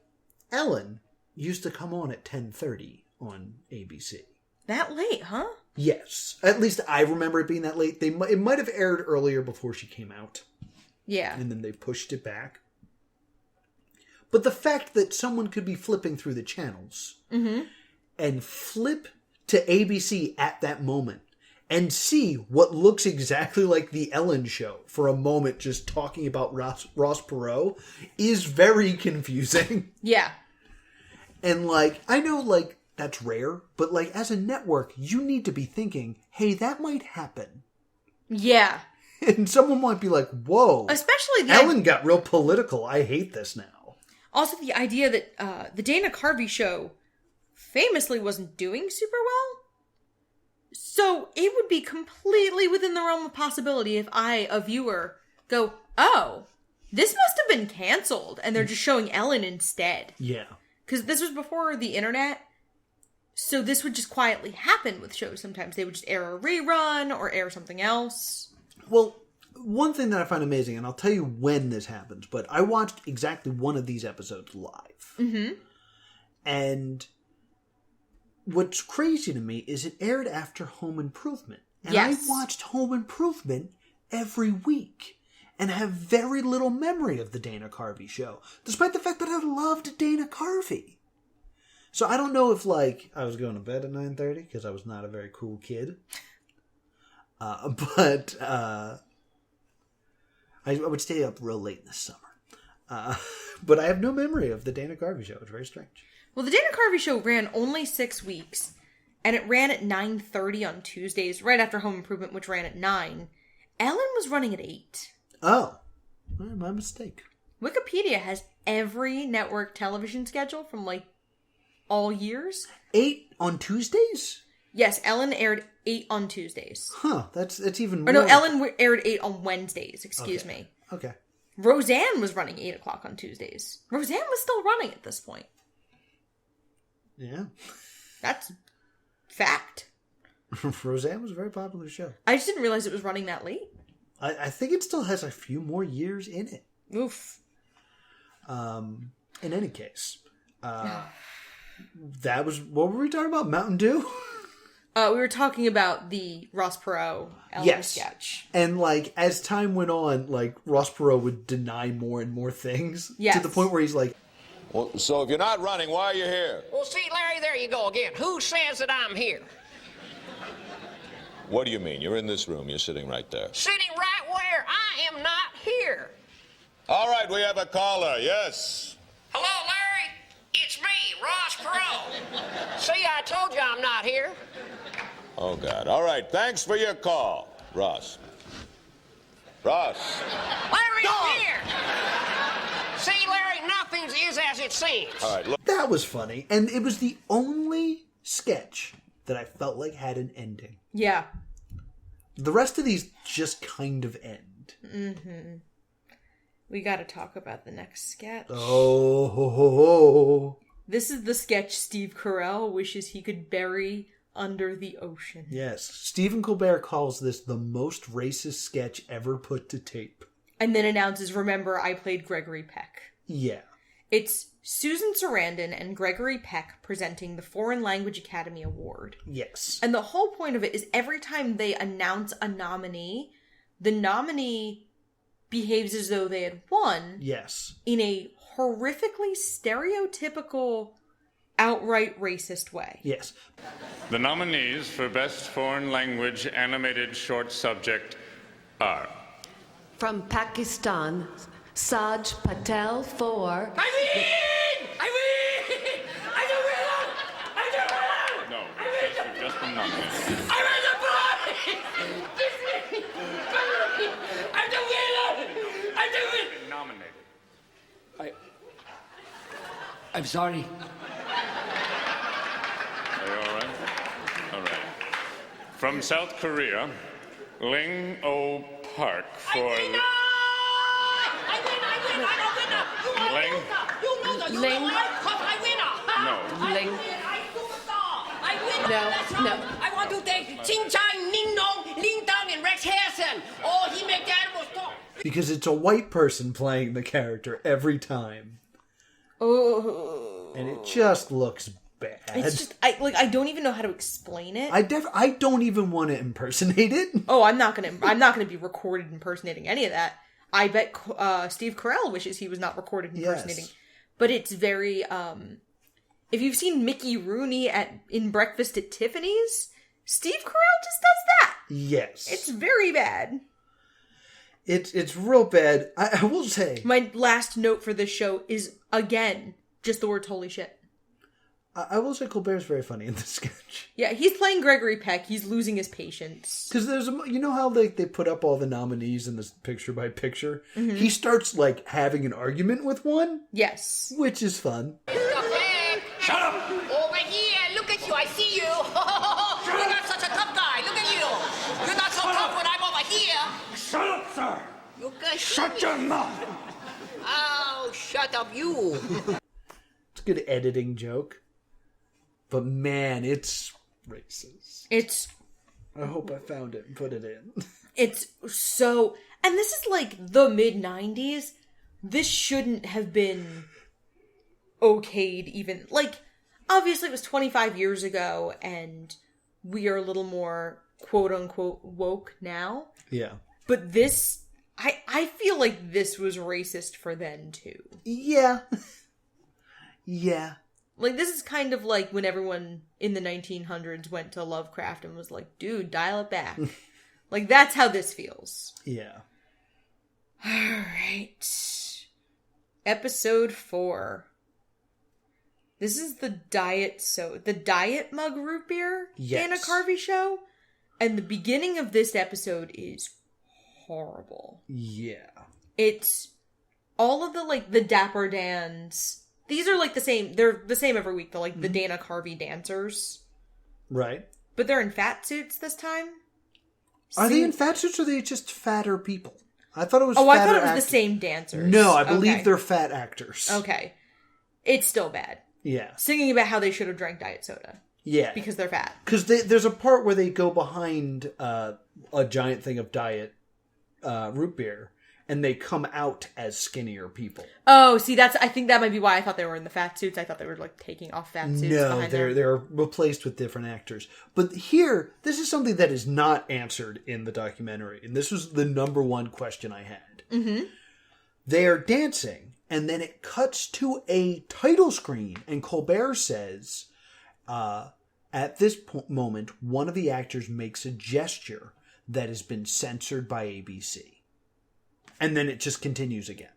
Ellen used to come on at 10:30 on ABC. That late, huh? Yes. At least I remember it being that late. It might have aired earlier before she came out. Yeah. And then they pushed it back. But the fact that someone could be flipping through the channels and flip to ABC at that moment and see what looks exactly like the Ellen Show for a moment just talking about Ross Perot is very confusing. Yeah. And like, I know like, that's rare, but like as a network, you need to be thinking, hey, that might happen. Yeah. And someone might be like, whoa. Especially Ellen got real political. I hate this now. Also, the idea that the Dana Carvey show famously wasn't doing super well. So it would be completely within the realm of possibility if I, a viewer, go, oh, this must have been canceled, and they're just showing Ellen instead. Yeah. Because this was before the internet, so this would just quietly happen with shows sometimes. They would just air a rerun or air something else. Well, one thing that I find amazing, and I'll tell you when this happens, but I watched exactly one of these episodes live. Mm-hmm. And what's crazy to me is it aired after Home Improvement. And yes. I watched Home Improvement every week and have very little memory of the Dana Carvey show, despite the fact that I loved Dana Carvey. So I don't know if, like, I was going to bed at 9:30 because I was not a very cool kid. But I would stay up real late in the summer. But I have no memory of the Dana Carvey show. It's very strange. Well, the Dana Carvey show ran only 6 weeks, and it ran at 9:30 on Tuesdays, right after Home Improvement, which ran at 9. Ellen was running at 8. Oh, my mistake. Wikipedia has every network television schedule from, like, all years. 8 on Tuesdays? Yes, Ellen aired 8 on Tuesdays. Huh, that's even more. Or no, Ellen aired 8 on Wednesdays, excuse me. Okay. Roseanne was running 8 o'clock on Tuesdays. Roseanne was still running at this point. Yeah. That's fact. Roseanne was a very popular show. I just didn't realize it was running that late. I think it still has a few more years in it. Oof. In any case, that was, what were we talking about? Mountain Dew? We were talking about the Ross Perot Ellen sketch. And, like, as time went on, like, Ross Perot would deny more and more things. Yes. To the point where he's like, well, so if you're not running, why are you here? Well, see, Larry, there you go again. Who says that I'm here? What do you mean? You're in this room. You're sitting right there. Sitting right where? I am not here. All right, we have a caller. Yes. Hello, Larry? It's me, Ross Perot. See, I told you I'm not here. Oh, God. All right, thanks for your call, Ross. Ross. Larry's here. See, Larry, nothing is as it seems. All right, look. that was funny. And it was the only sketch that I felt like had an ending. Yeah. The rest of these just kind of end. Mm-hmm. We gotta talk about the next sketch. Oh, ho, ho, ho. This is the sketch Steve Carell wishes he could bury under the ocean. Yes. Stephen Colbert calls this the most racist sketch ever put to tape. And then announces, remember, I played Gregory Peck. Yeah. It's Susan Sarandon and Gregory Peck presenting the Foreign Language Academy Award. Yes. And the whole point of it is every time they announce a nominee, the nominee behaves as though they had won. Yes. In a horrifically stereotypical, outright racist way. Yes. The nominees for Best Foreign Language Animated Short Subject are... From Pakistan, Saj Patel for... I win! I'm the winner! I'm the winner! No, you've just been nominated. I'm in the prize! I'm the winner! I'm the winner! Nominated. I'm sorry. Are you all right? All right. From South Korea, Ling O Park for... I win! I'm a winner! Ling. You know the Ling. because I winner! No, Ling. I superstar! I win! No, That's right. no. I want to thank Ching Chang, Ning Nong, Ling Dang, and Rex Harrison. Oh, he made the animals talk. Because it's a white person playing the character every time. Oh. And it just looks bad. It's just, I don't even know how to explain it. I don't even want to impersonate it. Oh, I'm not gonna be recorded impersonating any of that. I bet Steve Carell wishes he was not recorded impersonating. Yes. But it's very, if you've seen Mickey Rooney in Breakfast at Tiffany's, Steve Carell just does that. Yes. It's very bad. It's real bad. I will say. My last note for this show is, again, just the words holy shit. I will say Colbert's very funny in this sketch. Yeah, he's playing Gregory Peck. He's losing his patience. Because you know how they put up all the nominees in this picture by picture? Mm-hmm. He starts like having an argument with one. Yes. Which is fun. Mr. Peck! Shut up! Over here, look at you, I see you. You're not such a tough guy, look at you. You're not so tough when I'm over here. Shut up, sir. You can Shut your mouth. Oh, shut up, you. It's a good editing joke. But man, it's racist. I hope I found it and put it in. It's so... And this is like the mid-90s. This shouldn't have been okayed even. Like, obviously it was 25 years ago and we are a little more quote-unquote woke now. Yeah. But this... I feel like this was racist for then, too. Yeah. Yeah. Like, this is kind of like when everyone in the 1900s went to Lovecraft and was like, dude, dial it back. Like, that's how this feels. Yeah. Alright. Episode 4. This is the Diet Mug Root Beer Yes. Dana Carvey show. And the beginning of this episode is horrible. Yeah. It's all of the Dapper Dans. These are like the same. They're the same every week. They're like the Dana Carvey dancers. Right. But they're in fat suits this time. Are they in fat suits or are they just fatter people? I thought it was I thought it was actors. the same dancers. No, I believe Okay. they're fat actors. Okay. It's still bad. Yeah. Singing about how they should have drank diet soda. Yeah. Because they're fat. Because there's a part where they go behind a giant thing of diet root beer. And they come out as skinnier people. Oh, see, I think that might be why I thought they were in the fat suits. I thought they were like taking off fat suits. No, behind they're replaced with different actors. But here, this is something that is not answered in the documentary. And this was the number one question I had. Mm-hmm. They are dancing, and then it cuts to a title screen. And Colbert says, at this moment, one of the actors makes a gesture that has been censored by ABC. And then it just continues again.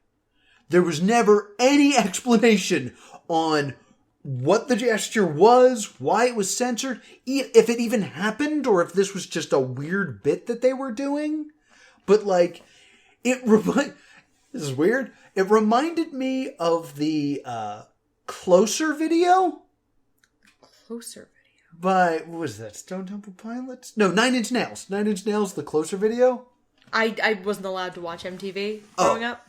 There was never any explanation on what the gesture was, why it was censored, if it even happened, or if this was just a weird bit that they were doing. But like, this is weird. It reminded me of the Closer video. Closer video? By, what was that, Stone Temple Pilots? No, 9 Inch Nails. 9 Inch Nails, the Closer video. I wasn't allowed to watch MTV growing up.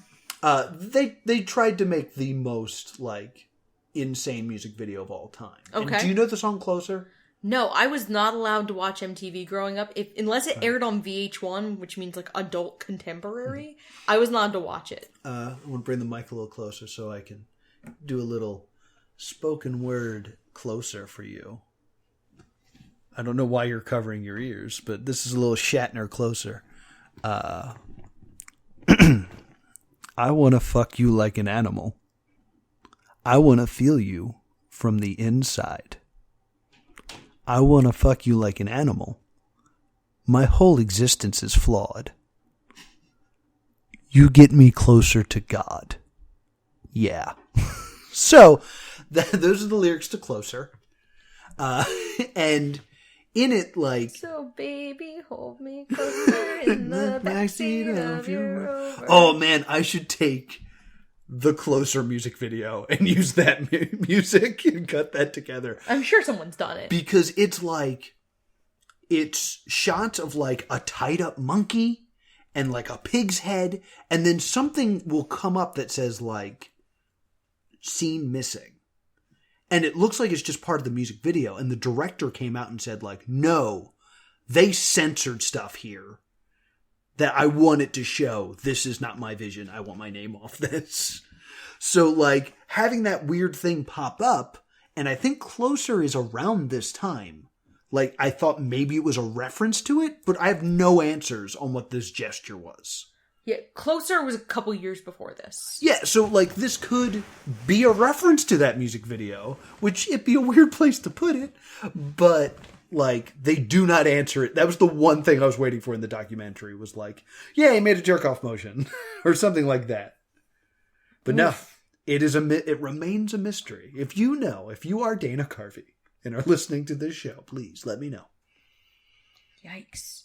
They tried to make the most, like, insane music video of all time. Okay. And do you know the song Closer? No, I was not allowed to watch MTV growing up. Unless it aired on VH1, which means, like, adult contemporary, I was not allowed to watch it. I want to bring the mic a little closer so I can do a little spoken word Closer for you. I don't know why you're covering your ears, but this is a little Shatner Closer. I want to fuck you like an animal. I want to feel you from the inside. I want to fuck you like an animal. My whole existence is flawed. You get me closer to God. Yeah. So, those are the lyrics to Closer. And in it, like... So, baby, hold me closer in the backseat of your Rover. Oh, man, I should take the Closer music video and use that music and cut that together. I'm sure someone's done it. Because it's like... It's shots of, like, a tied-up monkey and, like, a pig's head. And then something will come up that says, like, scene missing. And it looks like it's just part of the music video. And the director came out and said, like, no, they censored stuff here that I wanted to show. This is not my vision. I want my name off this. So, like, having that weird thing pop up, and I think Closer is around this time. Like, I thought maybe it was a reference to it, but I have no answers on what this gesture was. Yeah, Closer was a couple years before this. Yeah, so, like, this could be a reference to that music video, which it'd be a weird place to put it, but, like, they do not answer it. That was the one thing I was waiting for in the documentary, was like, yeah, he made a jerk-off motion, or something like that. But no, It remains a mystery. If you are Dana Carvey and are listening to this show, please let me know. Yikes.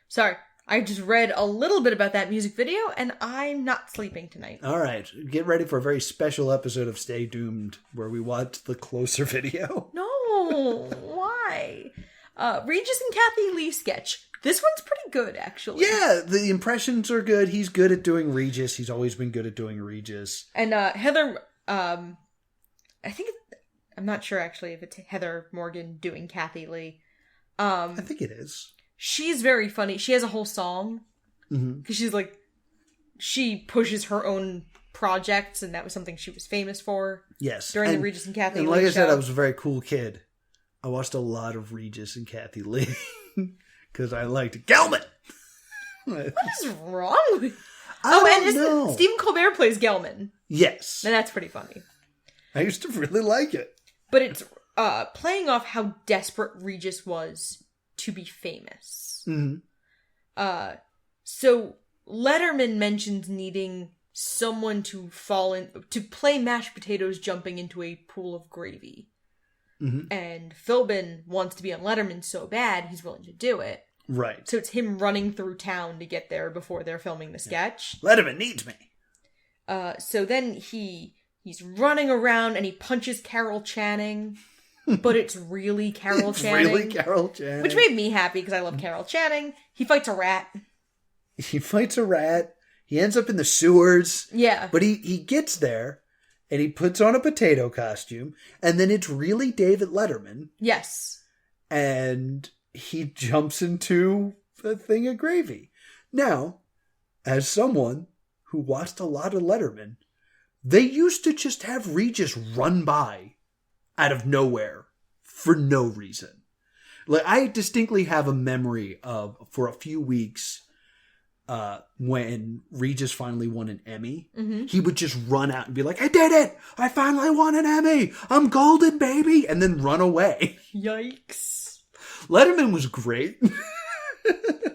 Sorry, I just read a little bit about that music video, and I'm not sleeping tonight. All right, get ready for a very special episode of Stay Doomed, where we watch the closer video. No, why? Regis and Kathy Lee sketch. This one's pretty good, actually. Yeah, the impressions are good. He's good at doing Regis. He's always been good at doing Regis. And Heather, I'm not sure actually if it's Heather Morgan doing Kathy Lee. I think it is. She's very funny. She has a whole song. Because she pushes her own projects, and that was something she was famous for. Yes. During the Regis and Kathy Lee like I said, show. I was a very cool kid. I watched a lot of Regis and Kathy Lee. Because I liked Gelman. What is wrong with you? Stephen Colbert plays Gelman. Yes. And that's pretty funny. I used to really like it. But it's playing off how desperate Regis was to be famous. So Letterman mentions needing someone to play mashed potatoes jumping into a pool of gravy. And Philbin wants to be on Letterman so bad, he's willing to do it. Right. So it's him running through town to get there before they're filming the sketch. Letterman needs me. So then he's running around and he punches Carol Channing. But it's really Carol Channing. Really Carol Channing. Which made me happy because I love Carol Channing. He fights a rat. He ends up in the sewers. Yeah. But he gets there. And he puts on a potato costume, and then it's really David Letterman. Yes. And he jumps into a thing of gravy. Now, as someone who watched a lot of Letterman, they used to just have Regis run by out of nowhere for no reason. Like, I distinctly have a memory of, for a few weeks, when Regis finally won an Emmy, he would just run out and be like, I did it! I finally won an Emmy! I'm golden, baby! And then run away. Yikes. Letterman was great.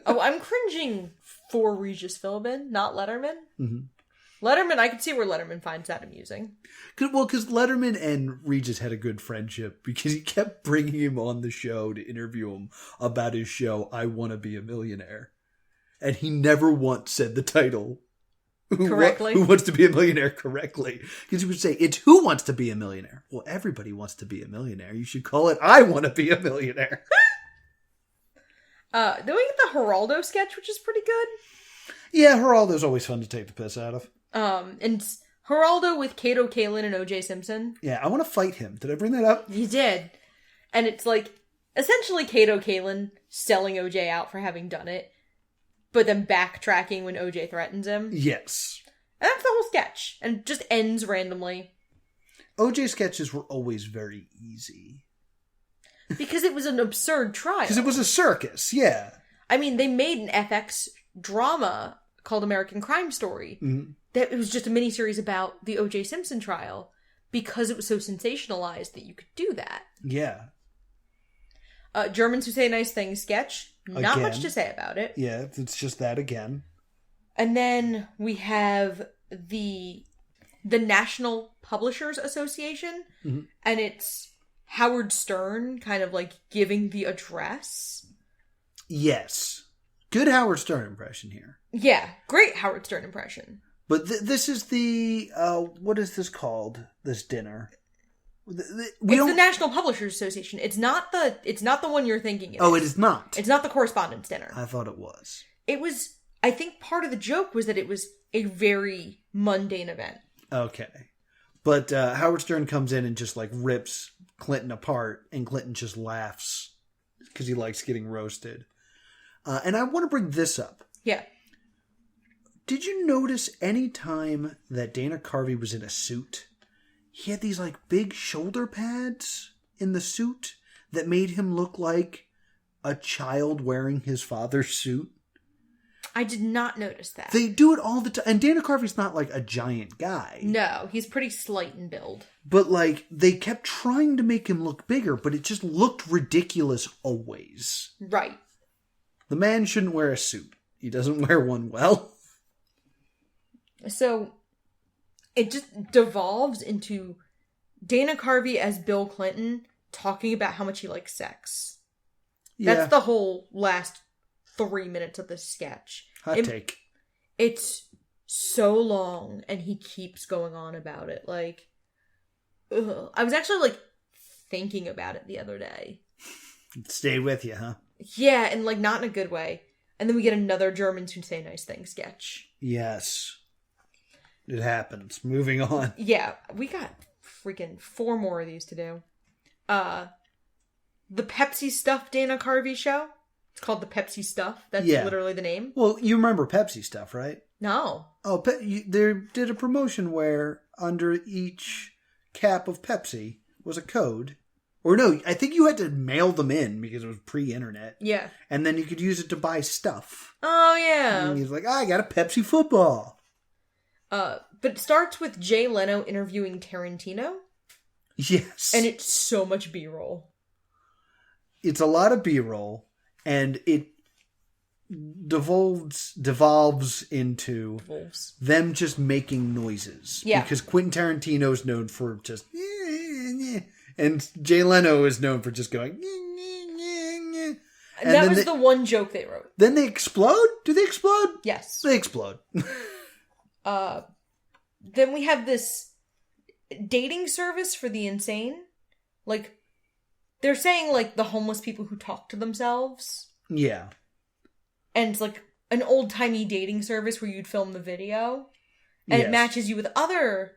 Oh, I'm cringing for Regis Philbin, not Letterman. Letterman, I could see where Letterman finds that amusing. Because Letterman and Regis had a good friendship because he kept bringing him on the show to interview him about his show, I Want to Be a Millionaire. And he never once said the title correctly. Who Wants to Be a Millionaire correctly. Because he would say, it's Who Wants to Be a Millionaire? Well, everybody wants to be a millionaire. You should call it I Want to Be a Millionaire. Then we get the Geraldo sketch, which is pretty good. Yeah, Geraldo's always fun to take the piss out of. And Geraldo with Kato Kalin and O.J. Simpson. Yeah, I want to fight him. Did I bring that up? You did. And it's like, essentially Kato Kalin selling O.J. out for having done it. But then backtracking when OJ threatens him. Yes. And that's the whole sketch. And it just ends randomly. OJ sketches were always very easy. Because it was an absurd trial. Because it was a circus, yeah. I mean, they made an FX drama called American Crime Story. That it was just a miniseries about the OJ Simpson trial. Because it was so sensationalized that you could do that. Yeah. Germans Who Say Nice Things sketch. Not Again. much to say about it. Yeah, it's just that again. And then we have the National Publishers Association. And it's Howard Stern kind of like giving the address. Yes. Good Howard Stern impression here. Yeah, great Howard Stern impression. But this is the, what is this called? This dinner? It's the National Publishers Association. It's not the one you're thinking of. Oh, it is not. It's not the Correspondents' Dinner. I thought it was. It was, I think part of the joke was that it was a very mundane event. Okay. But Howard Stern comes in and just like rips Clinton apart, and Clinton just laughs because he likes getting roasted. And I want to bring this up. Yeah. Did you notice any time that Dana Carvey was in a suit, he had these like big shoulder pads in the suit that made him look like a child wearing his father's suit? I did not notice that. They do it all the time. And Dana Carvey's not like a giant guy. No, he's pretty slight in build. But like, they kept trying to make him look bigger, but it just looked ridiculous always. Right. The man shouldn't wear a suit. He doesn't wear one well. So, it just devolves into Dana Carvey as Bill Clinton talking about how much he likes sex. Yeah. That's the whole last 3 minutes of this sketch. Hot take. It's so long, and he keeps going on about it. Like, ugh. I was actually, like, thinking about it the other day. It stayed with you, huh? Yeah, and, like, not in a good way. And then we get another Germans who say nice things sketch. Yes. It happens. Moving on. Yeah, we got freaking 4 more of these to do. The Pepsi Stuff Dana Carvey show. It's called the Pepsi Stuff. That's literally the name. Well, you remember Pepsi Stuff, right? No. Oh, they did a promotion where under each cap of Pepsi was a code. Or no, I think you had to mail them in because it was pre-internet. Yeah. And then you could use it to buy stuff. Oh, yeah. And he's like, I got a Pepsi football. But it starts with Jay Leno interviewing Tarantino. Yes. And it's so much B-roll. It's a lot of B-roll, and it devolves into them just making noises. Yeah. Because Quentin Tarantino is known for just... And Jay Leno is known for just going... And that was the one joke they wrote. Then they explode? Do they explode? Yes. They explode. Then we have this dating service for the insane. Like, they're saying, like, the homeless people who talk to themselves. Yeah. And it's like an old-timey dating service where you'd film the video. And it matches you with other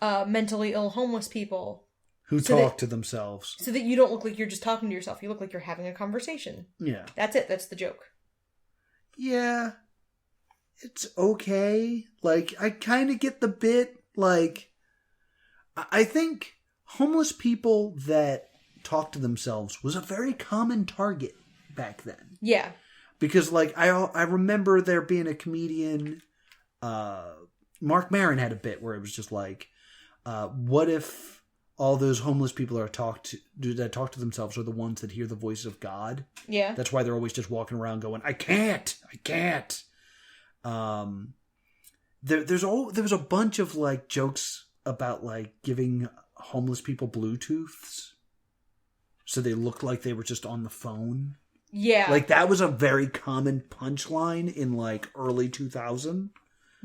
mentally ill homeless people. Who talk to themselves. So that you don't look like you're just talking to yourself. You look like you're having a conversation. Yeah. That's it. That's the joke. Yeah. It's okay. Like, I kind of get the bit. Like, I think homeless people that talk to themselves was a very common target back then. Yeah. Because, like, I remember there being a comedian, Mark Maron had a bit where it was just like, what if all those homeless people that talk to themselves are the ones that hear the voice of God? Yeah. That's why they're always just walking around going, I can't. There was a bunch of, like, jokes about, like, giving homeless people Bluetooths so they looked like they were just on the phone. Yeah. Like, that was a very common punchline in, like, early 2000.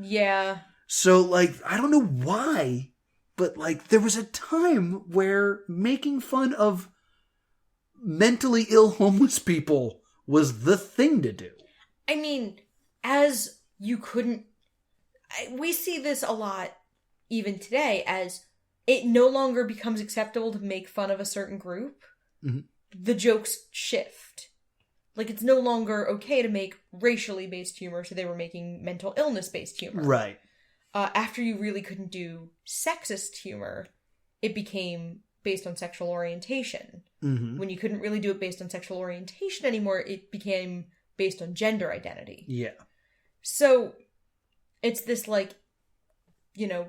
Yeah. So, like, I don't know why, but, like, there was a time where making fun of mentally ill homeless people was the thing to do. I mean, as you couldn't... We see this a lot even today, as it no longer becomes acceptable to make fun of a certain group. Mm-hmm. The jokes shift. Like, it's no longer okay to make racially based humor, so they were making mental illness based humor. Right. After you really couldn't do sexist humor, it became based on sexual orientation. Mm-hmm. When you couldn't really do it based on sexual orientation anymore, it became based on gender identity. Yeah. So, it's this, like, you know,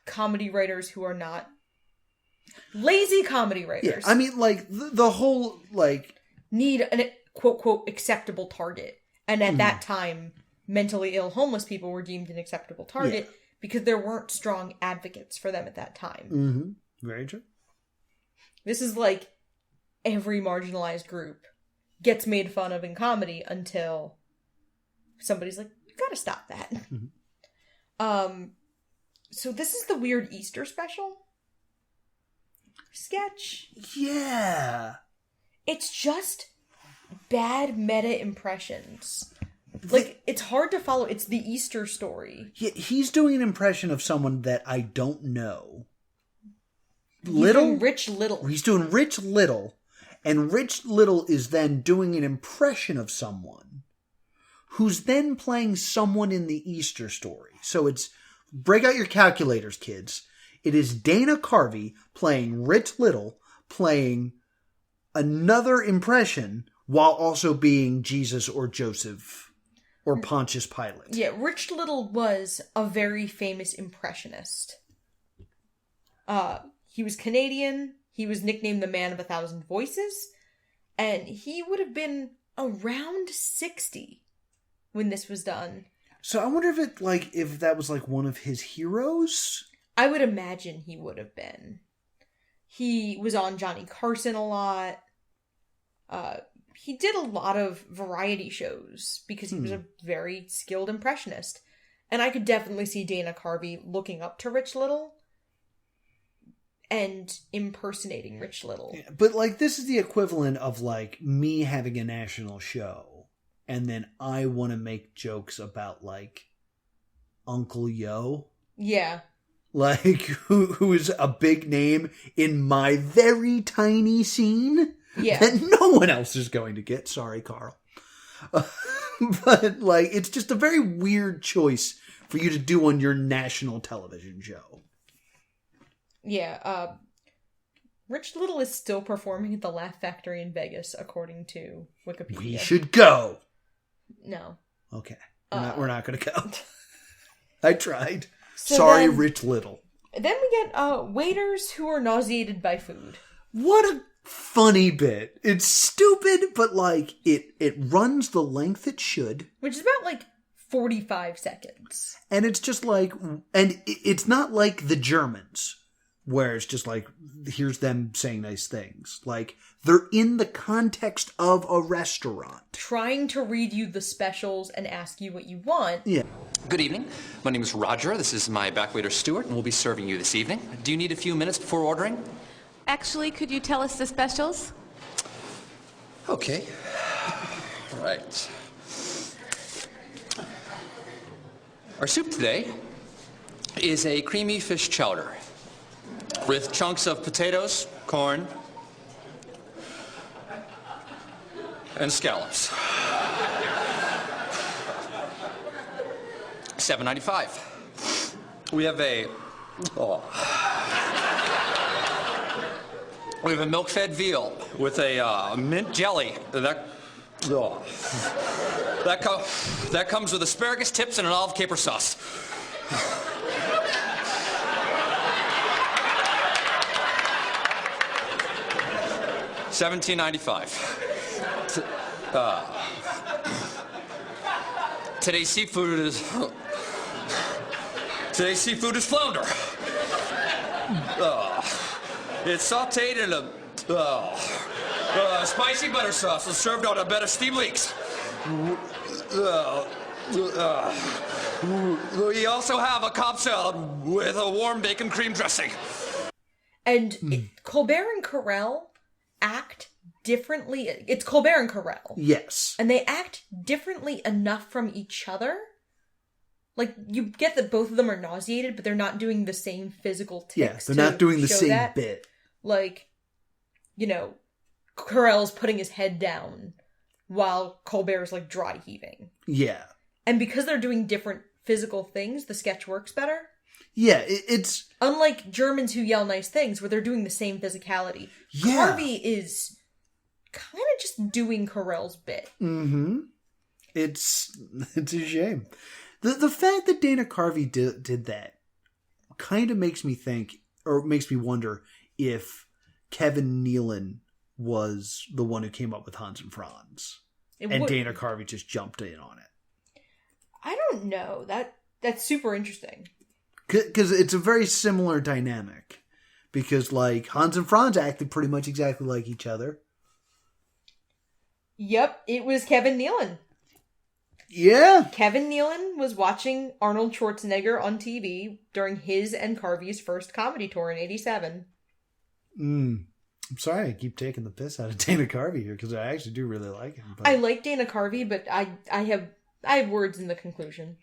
comedy writers who are not lazy comedy writers. Yeah, I mean, like, the whole, like... need an quote-quote acceptable target. And at that time, mentally ill homeless people were deemed an acceptable target because there weren't strong advocates for them at that time. Mm-hmm. Very true. This is like every marginalized group gets made fun of in comedy until somebody's like, you gotta stop that. Mm-hmm. So this is the weird Easter special sketch. Yeah. It's just bad meta impressions. Like, it's hard to follow. It's the Easter story. He's doing an impression of someone that I don't know. He's doing Rich Little. He's doing Rich Little. And Rich Little is then doing an impression of someone who's then playing someone in the Easter story. So it's, break out your calculators, kids. It is Dana Carvey playing Rich Little, playing another impression while also being Jesus or Joseph or Pontius Pilate. Yeah, Rich Little was a very famous impressionist. He was Canadian. He was nicknamed the Man of 1,000 Voices. And he would have been around 60 when this was done. So I wonder if that was like one of his heroes. I would imagine he would have been. He was on Johnny Carson a lot. He did a lot of variety shows because he was a very skilled impressionist. And I could definitely see Dana Carvey looking up to Rich Little and impersonating Rich Little. Yeah, but like this is the equivalent of like me having a national show and then I want to make jokes about like Uncle Yo. Yeah. Like who is a big name in my very tiny scene that no one else is going to get. Sorry, Carl. But like it's just a very weird choice for you to do on your national television show. Yeah, Rich Little is still performing at the Laugh Factory in Vegas, according to Wikipedia. We should go. No. Okay. We're not going to go. I tried. So Sorry, then, Rich Little. Then we get waiters who are nauseated by food. What a funny bit. It's stupid, but like it runs the length it should. Which is about like 45 seconds. And it's just like, and it's not like the Germans, where it's just like, here's them saying nice things. Like, they're in the context of a restaurant. Trying to read you the specials and ask you what you want. Yeah. Good evening. My name is Roger. This is my back waiter, Stuart, and we'll be serving you this evening. Do you need a few minutes before ordering? Actually, could you tell us the specials? Okay. Right. Our soup today is a creamy fish chowder with chunks of potatoes, corn, and scallops. $7.95. We have a milk-fed veal with a mint jelly that comes with asparagus tips and an olive caper sauce. $17.95. Today's seafood is flounder. It's sautéed in a spicy butter sauce and served on a bed of steamed leeks. We also have a Cobb salad with a warm bacon cream dressing. And Colbert and Carell act differently. It's Colbert and Carell. Yes. And they act differently enough from each other. Like, you get that both of them are nauseated, but they're not doing the same physical tics. Yeah, they're not doing the same bit. Like, you know, Carell's putting his head down while Colbert's, like, dry heaving. Yeah. And because they're doing different physical things, the sketch works better. Yeah, it's... Unlike Germans who yell nice things, where they're doing the same physicality. Yeah. Harvey is kind of just doing Carell's bit. Mm-hmm. It's a shame. The fact that Dana Carvey did that kind of makes me think, or makes me wonder, if Kevin Nealon was the one who came up with Hans and Franz. Dana Carvey just jumped in on it. I don't know. That's super interesting. Because it's a very similar dynamic. Because, like, Hans and Franz acted pretty much exactly like each other. Yep, it was Kevin Nealon. Yeah. Kevin Nealon was watching Arnold Schwarzenegger on TV during his and Carvey's first comedy tour in 1987. I'm sorry I keep taking the piss out of Dana Carvey here, because I actually do really like him. But... I like Dana Carvey, but I have words in the conclusion.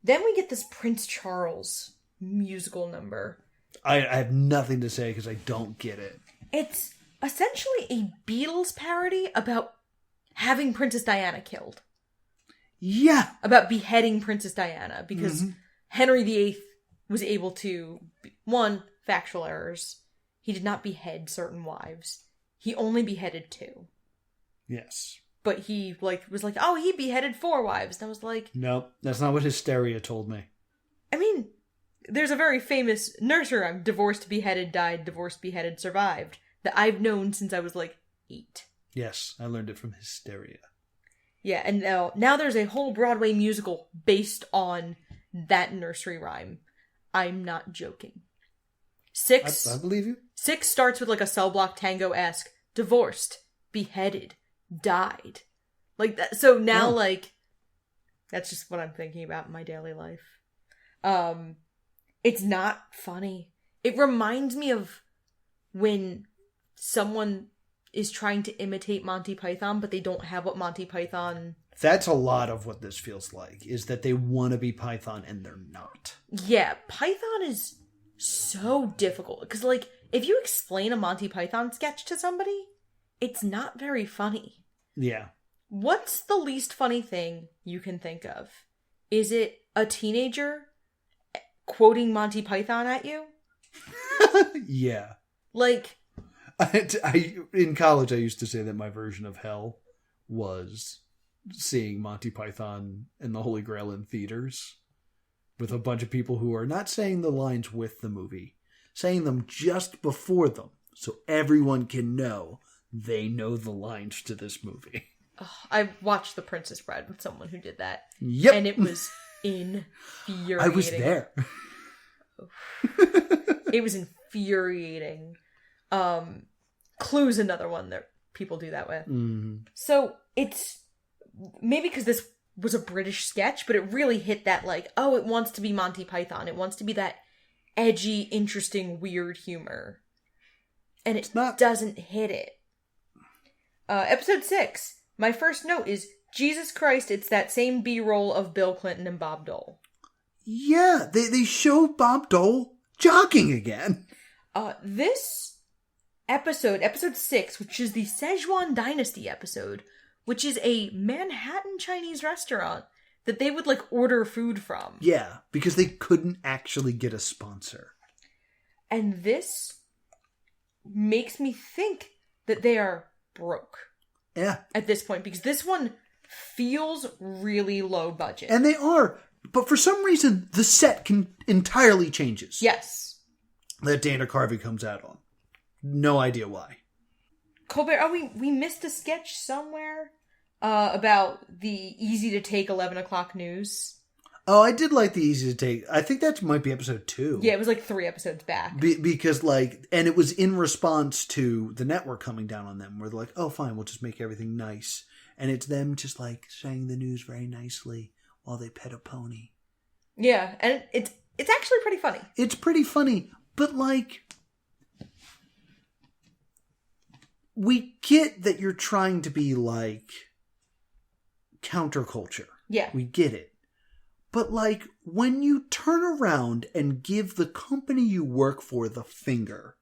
Then we get this Prince Charles musical number. I have nothing to say because I don't get it. It's essentially a Beatles parody about having Princess Diana killed. Yeah. About beheading Princess Diana, because Henry VIII was able to, one, factual errors. He did not behead certain wives. He only beheaded 2. Yes. But he was like, oh, he beheaded 4 wives. And I was like... Nope, that's not what Hysteria told me. I mean, there's a very famous nursery rhyme, divorced, beheaded, died, divorced, beheaded, survived, that I've known since I was like 8. Yes, I learned it from Hysteria. Yeah, and now there's a whole Broadway musical based on that nursery rhyme. I'm not joking. 6. I believe you. 6 starts with like a cell block tango-esque. Divorced, beheaded, died. Like that. So now, like, that's just what I'm thinking about in my daily life. It's not funny. It reminds me of when someone is trying to imitate Monty Python, but they don't have what Monty Python... That's a lot of what this feels like, is that they want to be Python and they're not. Yeah, Python is so difficult. Because, like, if you explain a Monty Python sketch to somebody, it's not very funny. Yeah. What's the least funny thing you can think of? Is it a teenager quoting Monty Python at you? Yeah. Like... in college, I used to say that my version of hell was seeing Monty Python and the Holy Grail in theaters with a bunch of people who are not saying the lines with the movie, saying them just before them, so everyone can know they know the lines to this movie. I watched The Princess Bride with someone who did that. Yep. And it was infuriating. I was there. It was infuriating. Clue's another one that people do that with. Mm. So it's maybe because this was a British sketch, but it really hit that like, oh, it wants to be Monty Python. It wants to be that edgy, interesting, weird humor. And it doesn't hit it. Episode 6. My first note is, Jesus Christ, it's that same B-roll of Bill Clinton and Bob Dole. Yeah, they show Bob Dole jogging again. This episode 6, which is the Szechuan Dynasty episode, which is a Manhattan Chinese restaurant that they would, like, order food from. Yeah, because they couldn't actually get a sponsor. And this makes me think that they are broke. Yeah. At this point, because this one feels really low budget. And they are, but for some reason, the set entirely changes. Yes. That Dana Carvey comes out on. No idea why. Colbert, we missed a sketch somewhere about the easy-to-take 11 o'clock news. Oh, I did like the easy to take. I think that might be episode 2. Yeah, it was like 3 episodes back. Because, like, and it was in response to the network coming down on them, where they're like, oh, fine, we'll just make everything nice. And it's them just, like, saying the news very nicely while they pet a pony. Yeah, and it's actually pretty funny. It's pretty funny, but, like... We get that you're trying to be, like, counterculture. Yeah. We get it. But, like, when you turn around and give the company you work for the finger,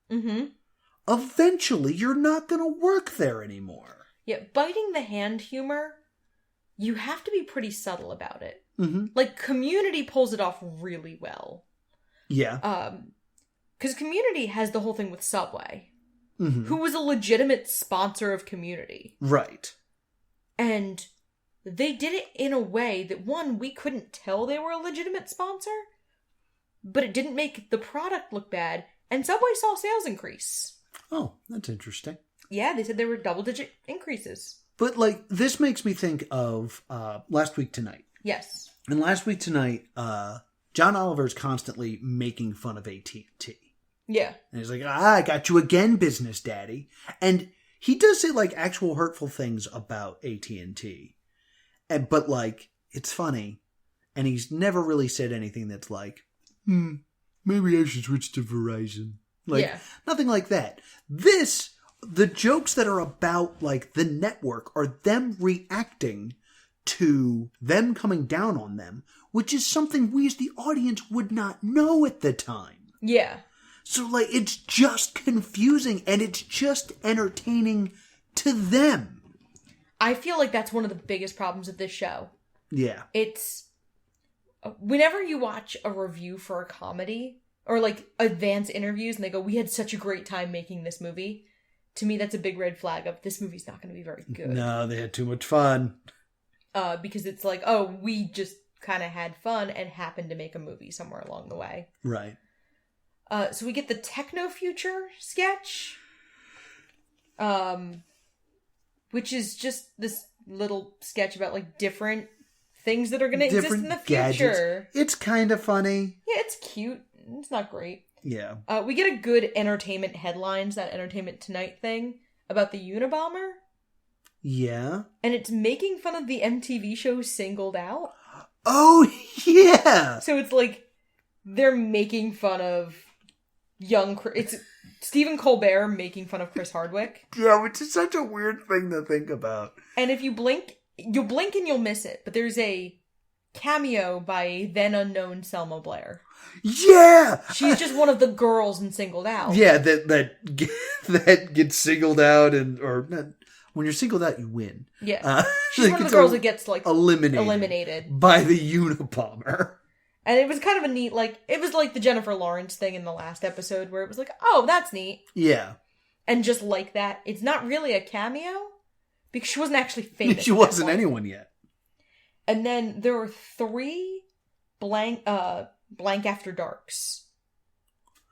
eventually you're not going to work there anymore. Yeah, biting the hand humor, you have to be pretty subtle about it. Mm-hmm. Like, Community pulls it off really well. Yeah. Because Community has the whole thing with Subway. Mm-hmm. Who was a legitimate sponsor of Community. Right. And they did it in a way that, one, we couldn't tell they were a legitimate sponsor, but it didn't make the product look bad, and Subway saw sales increase. Oh, that's interesting. Yeah, they said there were double-digit increases. But, like, this makes me think of Last Week Tonight. Yes. And Last Week Tonight, John Oliver's constantly making fun of AT&T. Yeah. And he's like, I got you again, business daddy. And he does say, like, actual hurtful things about AT&T. But, like, it's funny. And he's never really said anything that's like, maybe I should switch to Verizon. Like, nothing like that. The jokes that are about, like, the network are them reacting to them coming down on them, which is something we as the audience would not know at the time. Yeah. So, like, it's just confusing and it's just entertaining to them. I feel like that's one of the biggest problems of this show. Yeah. It's... Whenever you watch a review for a comedy, or, like, advance interviews, and they go, we had such a great time making this movie, to me that's a big red flag of, this movie's not going to be very good. No, they had too much fun. Because it's like, oh, we just kind of had fun and happened to make a movie somewhere along the way. Right. So we get the Techno Future sketch, which is just this little sketch about like different things that are going to exist in the future. Gadgets. It's kind of funny. Yeah, it's cute. It's not great. Yeah. We get a good entertainment headlines, that Entertainment Tonight thing about the Unabomber. Yeah. And it's making fun of the MTV show Singled Out. Oh, yeah! So it's like, they're making fun of it's Stephen Colbert making fun of Chris Hardwick. Yeah, which is such a weird thing to think about. And if you blink, you'll blink and you'll miss it. But there's a cameo by a then unknown Selma Blair. Yeah! She's just one of the girls in Singled Out. Yeah, that gets singled out when you're singled out, you win. Yeah. She's one of the girls that gets, like, eliminated by the Unabomber. And it was kind of a neat, like, it was like the Jennifer Lawrence thing in the last episode where it was like, oh, that's neat. Yeah. And just like that, it's not really a cameo because she wasn't actually famous. She wasn't anyone yet. And then there were 3 blank After Darks.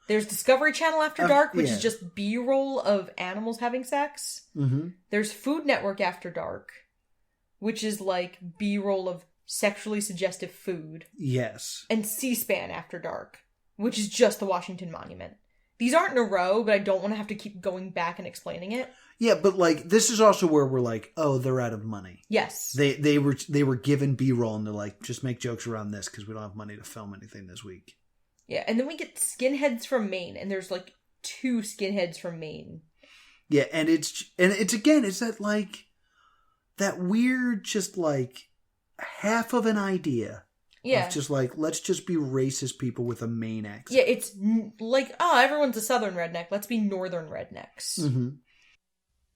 There's Discovery Channel After Dark, which is just B-roll of animals having sex. Mm-hmm. There's Food Network After Dark, which is like B-roll of sexually suggestive food. Yes. And C-SPAN After Dark, which is just the Washington Monument. These aren't in a row, but I don't want to have to keep going back and explaining it. Yeah, but like this is also where we're like, oh, they're out of money. Yes. They were given B-roll and they're like, just make jokes around this because we don't have money to film anything this week. Yeah, and then we get Skinheads from Maine, and there's like 2 Skinheads from Maine. Yeah, and it's again, it's that like that weird, just like half of an idea. Yeah. Of just like, let's just be racist people with a Maine accent. Yeah, it's like, everyone's a Southern redneck. Let's be Northern rednecks. Mm-hmm.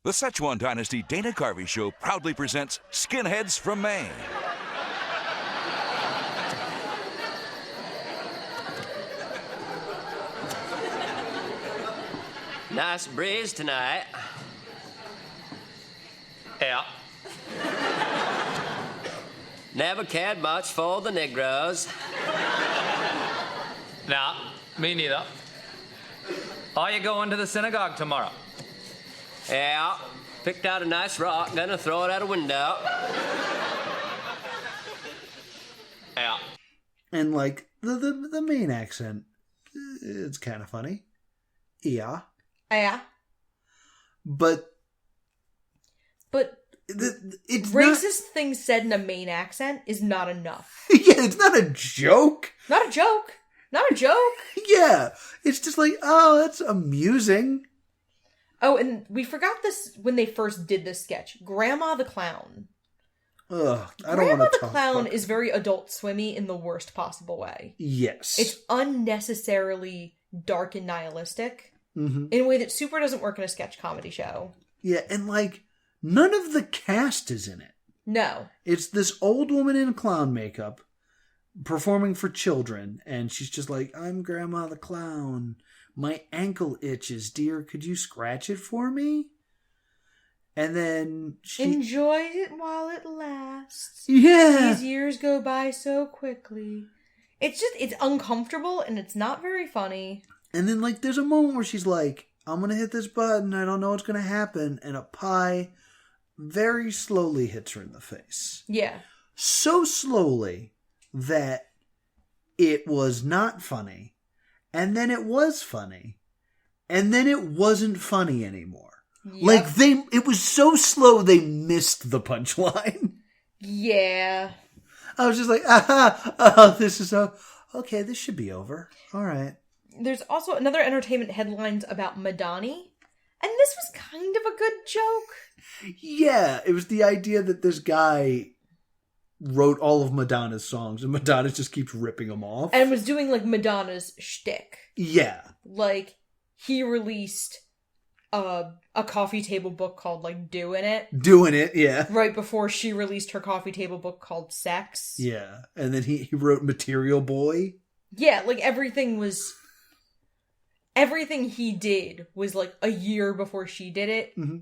The Szechuan Dynasty Dana Carvey Show proudly presents Skinheads from Maine. Nice breeze tonight. Yeah. Never cared much for the Negroes. Nah, me neither. Are you going to the synagogue tomorrow? Yeah. Picked out a nice rock, gonna throw it out a window. Yeah. And like the Maine accent, it's kind of funny. Yeah. Yeah. But it's racist things said in a Maine accent is not enough. Yeah, it's not a joke. Not a joke. Not a joke. Yeah. It's just like, oh, that's amusing. Oh, and we forgot this when they first did this sketch. Grandma the Clown. Ugh, I don't Grandma want to the Clown is very Adult Swimmy in the worst possible way. Yes. It's unnecessarily dark and nihilistic in a way that super doesn't work in a sketch comedy show. Yeah, and like, none of the cast is in it. No. It's this old woman in clown makeup performing for children, and she's just like, I'm Grandma the Clown. My ankle itches, dear. Could you scratch it for me? And then she... Enjoy it while it lasts. Yeah. These years go by so quickly. It's uncomfortable, and it's not very funny. And then, like, there's a moment where she's like, I'm going to hit this button. I don't know what's going to happen. And a pie very slowly hits her in the face. Yeah. So slowly that it was not funny. And then it was funny. And then it wasn't funny anymore. Yep. Like, it was so slow they missed the punchline. Yeah. I was just like, oh, this is okay, this should be over. All right. There's also another entertainment headlines about Madani, and this was kind of a good joke. Yeah, it was the idea that this guy wrote all of Madonna's songs, and Madonna just keeps ripping them off. And was doing, like, Madonna's shtick. Yeah. Like, he released a coffee table book called, like, Doing It, yeah. Right before she released her coffee table book called Sex. Yeah, and then he wrote Material Boy. Yeah, like, everything he did was, like, a year before she did it. Mm-hmm.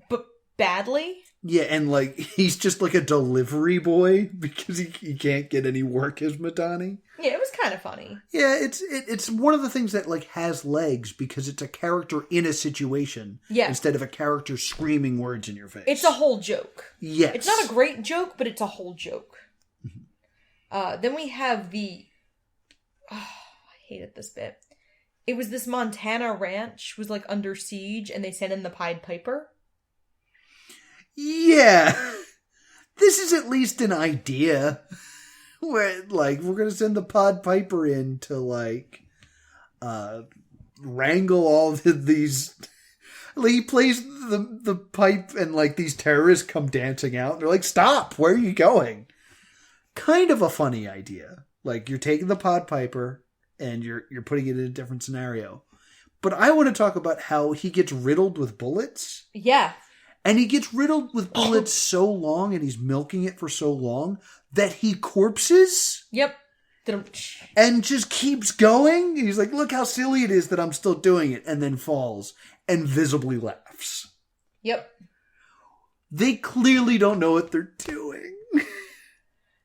But badly. Yeah, and, like, he's just, like, a delivery boy because he can't get any work as Madani. Yeah, it was kind of funny. Yeah, it's one of the things that like has legs because it's a character in a situation instead of a character screaming words in your face. It's a whole joke. Yes. It's not a great joke, but it's a whole joke. Then we have the... Oh, I hated this bit. It was this Montana ranch was like under siege and they sent in the Pied Piper. Yeah. This is at least an idea. Where, like, we're going to send the Pied Piper in to, like, wrangle all these... Like, he plays the pipe and, like, these terrorists come dancing out. And they're like, stop! Where are you going? Kind of a funny idea. Like, you're taking the Pied Piper and you're putting it in a different scenario. But I want to talk about how he gets riddled with bullets. Yeah. And he gets riddled with bullets so long and he's milking it for so long that he corpses. Yep. And just keeps going. He's like, look how silly it is that I'm still doing it. And then falls and visibly laughs. Yep. They clearly don't know what they're doing.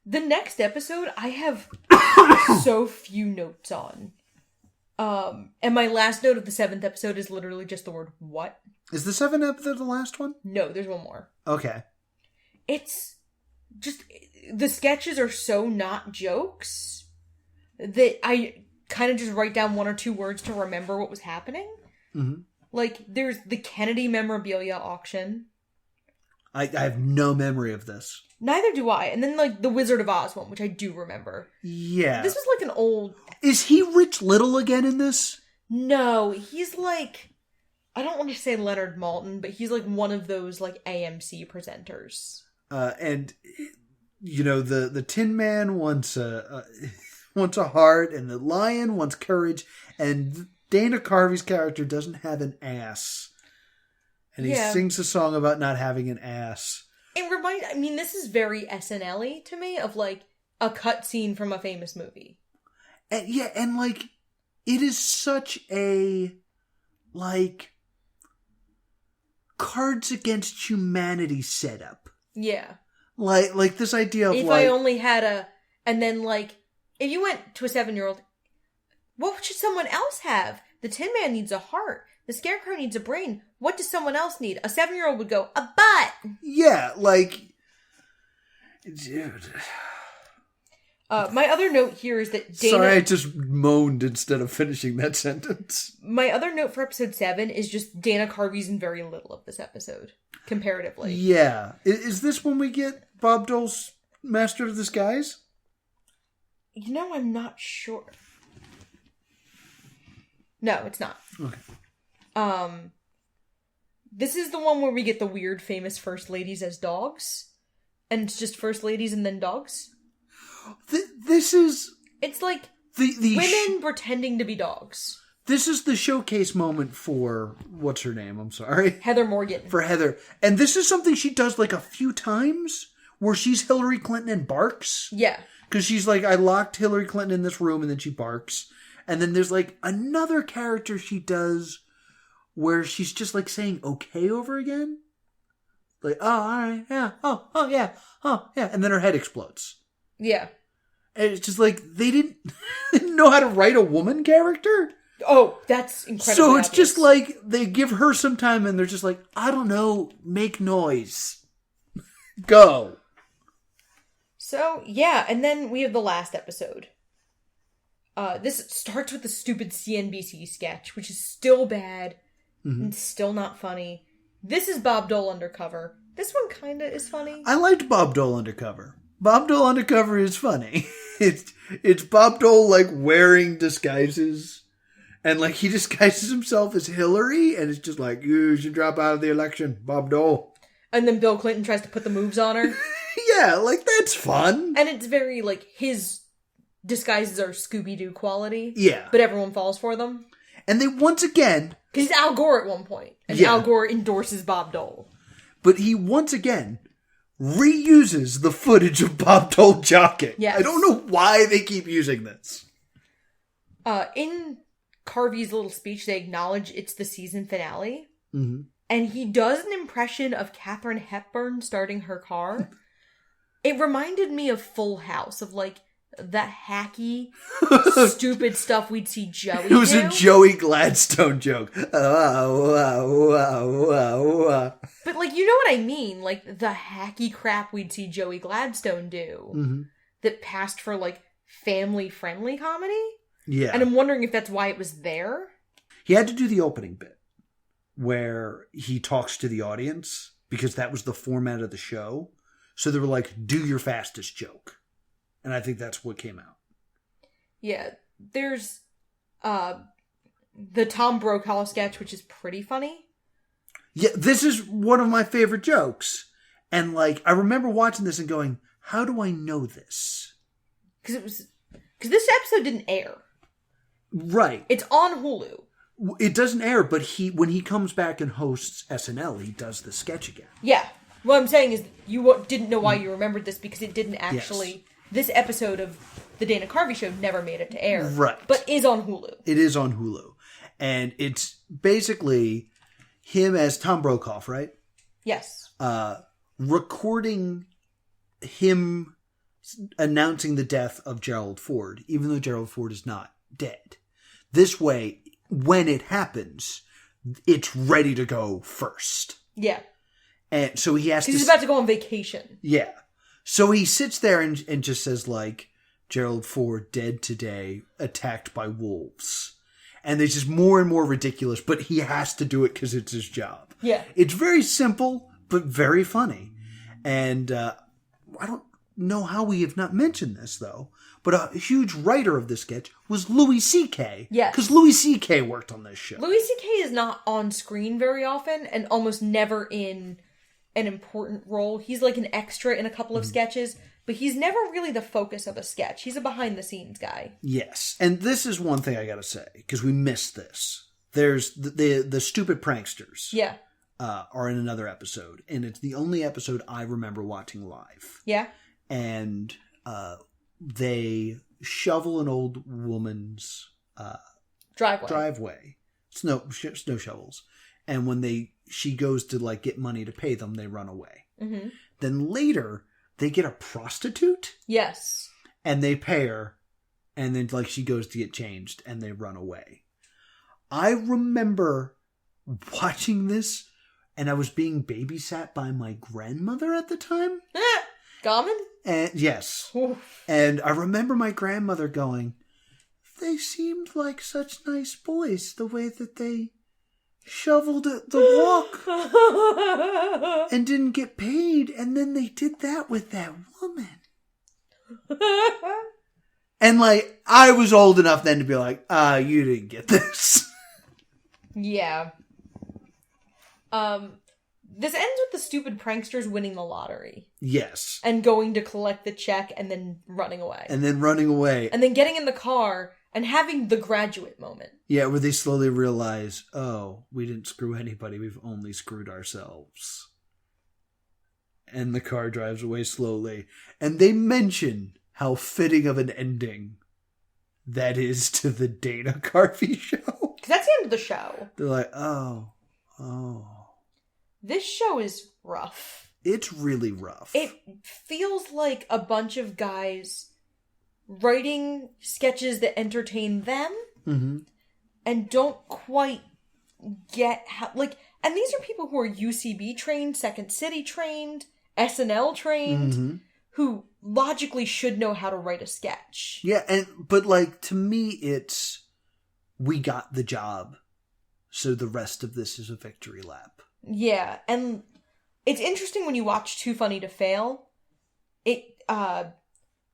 The next episode, I have so few notes on. And my last note of the 7th episode is literally just the word, what? Is the 7th episode the last one? No, there's one more. Okay. It's just... The sketches are so not jokes that I kind of just write down 1 or 2 words to remember what was happening. Mm-hmm. Like, there's the Kennedy memorabilia auction. I have no memory of this. Neither do I. And then, like, the Wizard of Oz one, which I do remember. Yeah. This was like an old... Is he Rich Little again in this? No, he's like... I don't want to say Leonard Maltin, but he's like one of those, like, AMC presenters. And... You know, the Tin Man wants a heart, and the Lion wants courage, and Dana Carvey's character doesn't have an ass. And he sings a song about not having an ass. I mean, this is very SNL-y to me, of like a cut scene from a famous movie. And like, it is such a, like, Cards Against Humanity setup. Yeah. Like this idea of if like... I only had a... And then, like, if you went to a 7-year-old, what should someone else have? The Tin Man needs a heart. The Scarecrow needs a brain. What does someone else need? A 7-year-old would go, a butt! Yeah, like... Dude... My other note here is that Dana... Sorry, I just moaned instead of finishing that sentence. My other note for episode 7 is just Dana Carvey's in very little of this episode, comparatively. Yeah. Is this when we get Bob Dole's Master of Disguise? You know, I'm not sure. No, it's not. Okay. This is the one where we get the weird famous first ladies as dogs. And it's just first ladies and then dogs. This is... It's like the women pretending to be dogs. This is the showcase moment for... What's her name? I'm sorry. Heather Morgan. For Heather. And this is something she does like a few times where she's Hillary Clinton and barks. Yeah. Because she's like, I locked Hillary Clinton in this room and then she barks. And then there's like another character she does where she's just like saying okay over again. Like, oh, all right, yeah, oh, yeah, oh, yeah. And then her head explodes. Yeah. And it's just like, they didn't know how to write a woman character. Oh, that's incredible. So it's just like, they give her some time and they're just like, I don't know, make noise. Go. So, yeah, and then we have the last episode. This starts with the stupid CNBC sketch, which is still bad and still not funny. This is Bob Dole Undercover. This one kind of is funny. I liked Bob Dole Undercover. Bob Dole Undercover is funny. It's Bob Dole, like, wearing disguises. And, like, he disguises himself as Hillary, and it's just like, you should drop out of the election, Bob Dole. And then Bill Clinton tries to put the moves on her. Yeah, like, that's fun. And it's very, like, his disguises are Scooby-Doo quality. Yeah. But everyone falls for them. And they, once again... Because he's Al Gore at one point. And Al Gore endorses Bob Dole. But he, once again, reuses the footage of Bob Dole jockeying. Yes. I don't know why they keep using this. In Carvey's little speech, they acknowledge it's the season finale. Mm-hmm. And he does an impression of Katharine Hepburn starting her car. It reminded me of Full House, of like the hacky, stupid stuff we'd see Joey It was do. a Joey Gladstone joke. But like, you know what I mean? Like, the hacky crap we'd see Joey Gladstone do that passed for, like, family-friendly comedy? Yeah. And I'm wondering if that's why it was there. He had to do the opening bit where he talks to the audience because that was the format of the show. So they were like, do your fastest joke. And I think that's what came out. Yeah. There's the Tom Brokaw sketch, which is pretty funny. Yeah, this is one of my favorite jokes. And like, I remember watching this and going, how do I know this? Because this episode didn't air. Right. It's on Hulu. It doesn't air, but when he comes back and hosts SNL, he does the sketch again. Yeah. What I'm saying is you didn't know why you remembered this because it didn't actually... Yes. This episode of the Dana Carvey Show never made it to air. Right. But is on Hulu. It is on Hulu. And it's basically him as Tom Brokaw, right? Yes. Recording him announcing the death of Gerald Ford, even though Gerald Ford is not dead. This way, when it happens, it's ready to go first. Yeah. And so he has to... He's about to go on vacation. Yeah. So he sits there and just says, like, Gerald Ford dead today, attacked by wolves. And it's just more and more ridiculous, but he has to do it because it's his job. Yeah. It's very simple, but very funny. And I don't know how we have not mentioned this, though, but a huge writer of this sketch was Louie C.K. Yes. Because Louie C.K. worked on this show. Louie C.K. is not on screen very often and almost never in an important role. He's like an extra in a couple of sketches, but he's never really the focus of a sketch. He's a behind-the-scenes guy. Yes. And this is one thing I gotta say, because we missed this. There's the stupid pranksters. Yeah. Are in another episode, and it's the only episode I remember watching live. Yeah. And they shovel an old woman's driveway. Snow shovels. And when she goes to like get money to pay them, they run away. Mm-hmm. Then later they get a prostitute. Yes. And they pay her, and then like she goes to get changed, and they run away. I remember watching this, and I was being babysat by my grandmother at the time. Gammon? And yes. And I remember my grandmother going, they seemed like such nice boys, the way that they shoveled the walk and didn't get paid, and then they did that with that woman. And like, I was old enough then to be like, you didn't get this. Yeah. This ends with the stupid pranksters winning the lottery. Yes. And going to collect the check and then running away. And then getting in the car and having the graduate moment. Yeah, where they slowly realize, oh, we didn't screw anybody, we've only screwed ourselves. And the car drives away slowly. And they mention how fitting of an ending that is to the Dana Carvey show. Because that's the end of the show. They're like, oh. This show is rough. It's really rough. It feels like a bunch of guys writing sketches that entertain them and don't quite get how, like, and these are people who are UCB trained, Second City trained, SNL trained, who logically should know how to write a sketch. Yeah, but like, to me, it's, we got the job, so the rest of this is a victory lap. Yeah, and it's interesting when you watch Too Funny to Fail.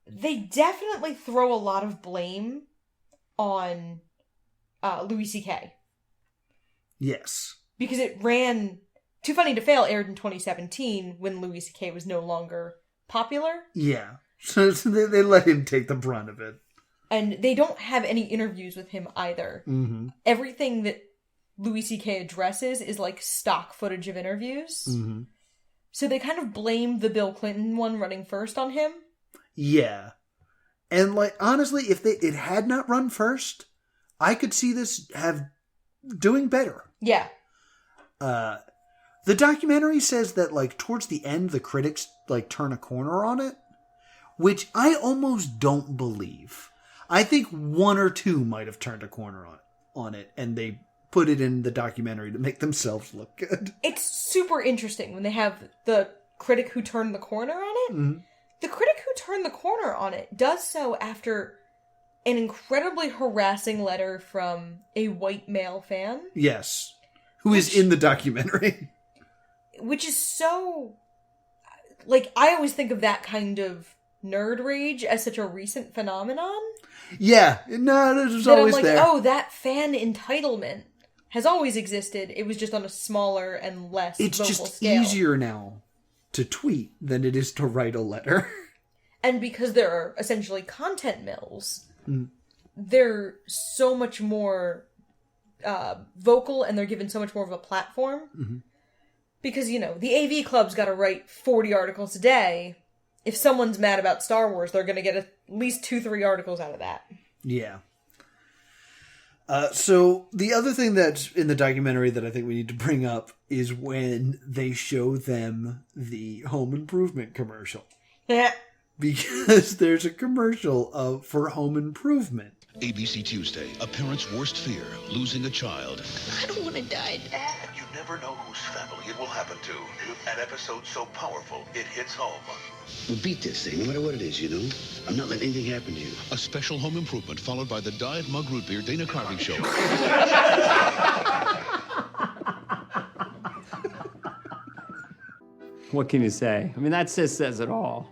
They definitely throw a lot of blame on Louie C.K. Yes. Because it ran... Too Funny to Fail aired in 2017 when Louie C.K. was no longer popular. Yeah. So they let him take the brunt of it. And they don't have any interviews with him either. Mm-hmm. Everything that Louie C.K. addresses is like stock footage of interviews. Mm-hmm. So they kind of blame the Bill Clinton one running first on him. Yeah. And like, honestly, if it had not run first, I could see this doing better. Yeah. The documentary says that like towards the end, the critics like turn a corner on it, which I almost don't believe. I think one or two might have turned a corner on it, and they put it in the documentary to make themselves look good. It's super interesting when they have the critic who turned the corner on it. Mm-hmm. The critic who turned the corner on it does so after an incredibly harassing letter from a white male fan. Yes. Who is in the documentary. Which is so... Like, I always think of that kind of nerd rage as such a recent phenomenon. Yeah. No, it was always I'm like, there. oh, that fan entitlement has always existed. It was just on a smaller and less It's vocal just scale. easier now to tweet than it is to write a letter. And because there are essentially content mills, Mm. they're so much more vocal and they're given so much more of a platform. Mm-hmm. Because, you know, the AV Club's got to write 40 articles a day. If someone's mad about Star Wars, they're going to get at least 2-3 articles out of that. Yeah. So the other thing that's in the documentary that I think we need to bring up is when they show them the home improvement commercial. Yeah. Because there's a commercial for home improvement. ABC Tuesday, a parent's worst fear, losing a child. I don't want to die, Dad. You never know whose family it will happen to. An episode so powerful, it hits home. We'll beat this thing, no matter what it is, you know? I'm not letting anything happen to you. A special home improvement followed by the Diet Mug Root Beer Dana Carvey Show. What can you say? I mean, that just says it all.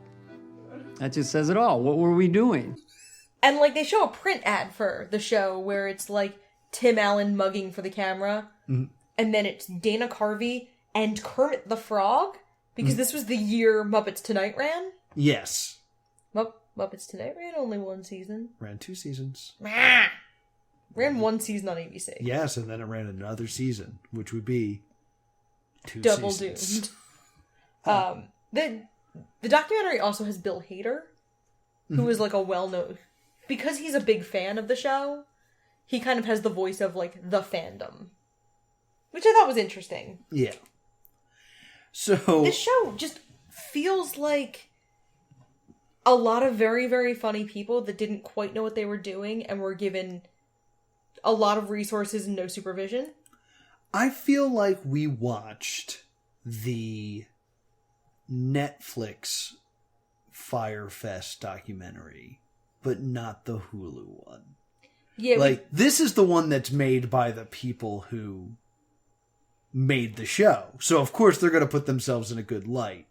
That just says it all. What were we doing? And, like, they show a print ad for the show where it's, like, Tim Allen mugging for the camera. Mm-hmm. And then it's Dana Carvey and Kermit the Frog. Because this was the year Muppets Tonight ran. Yes. Muppets Tonight ran only one season. Ran 2 seasons. Ran one season on ABC. Yes, and then it ran another season, which would be 2 Double seasons. doomed. The documentary also has Bill Hader, who is like a well-known... Because he's a big fan of the show, he kind of has the voice of, like, the fandom. Which I thought was interesting. Yeah. So... This show just feels like a lot of very, very funny people that didn't quite know what they were doing and were given a lot of resources and no supervision. I feel like we watched the Netflix Fyre Fest documentary, but not the Hulu one. Yeah, like, this is the one that's made by the people who made the show. So, of course, they're going to put themselves in a good light.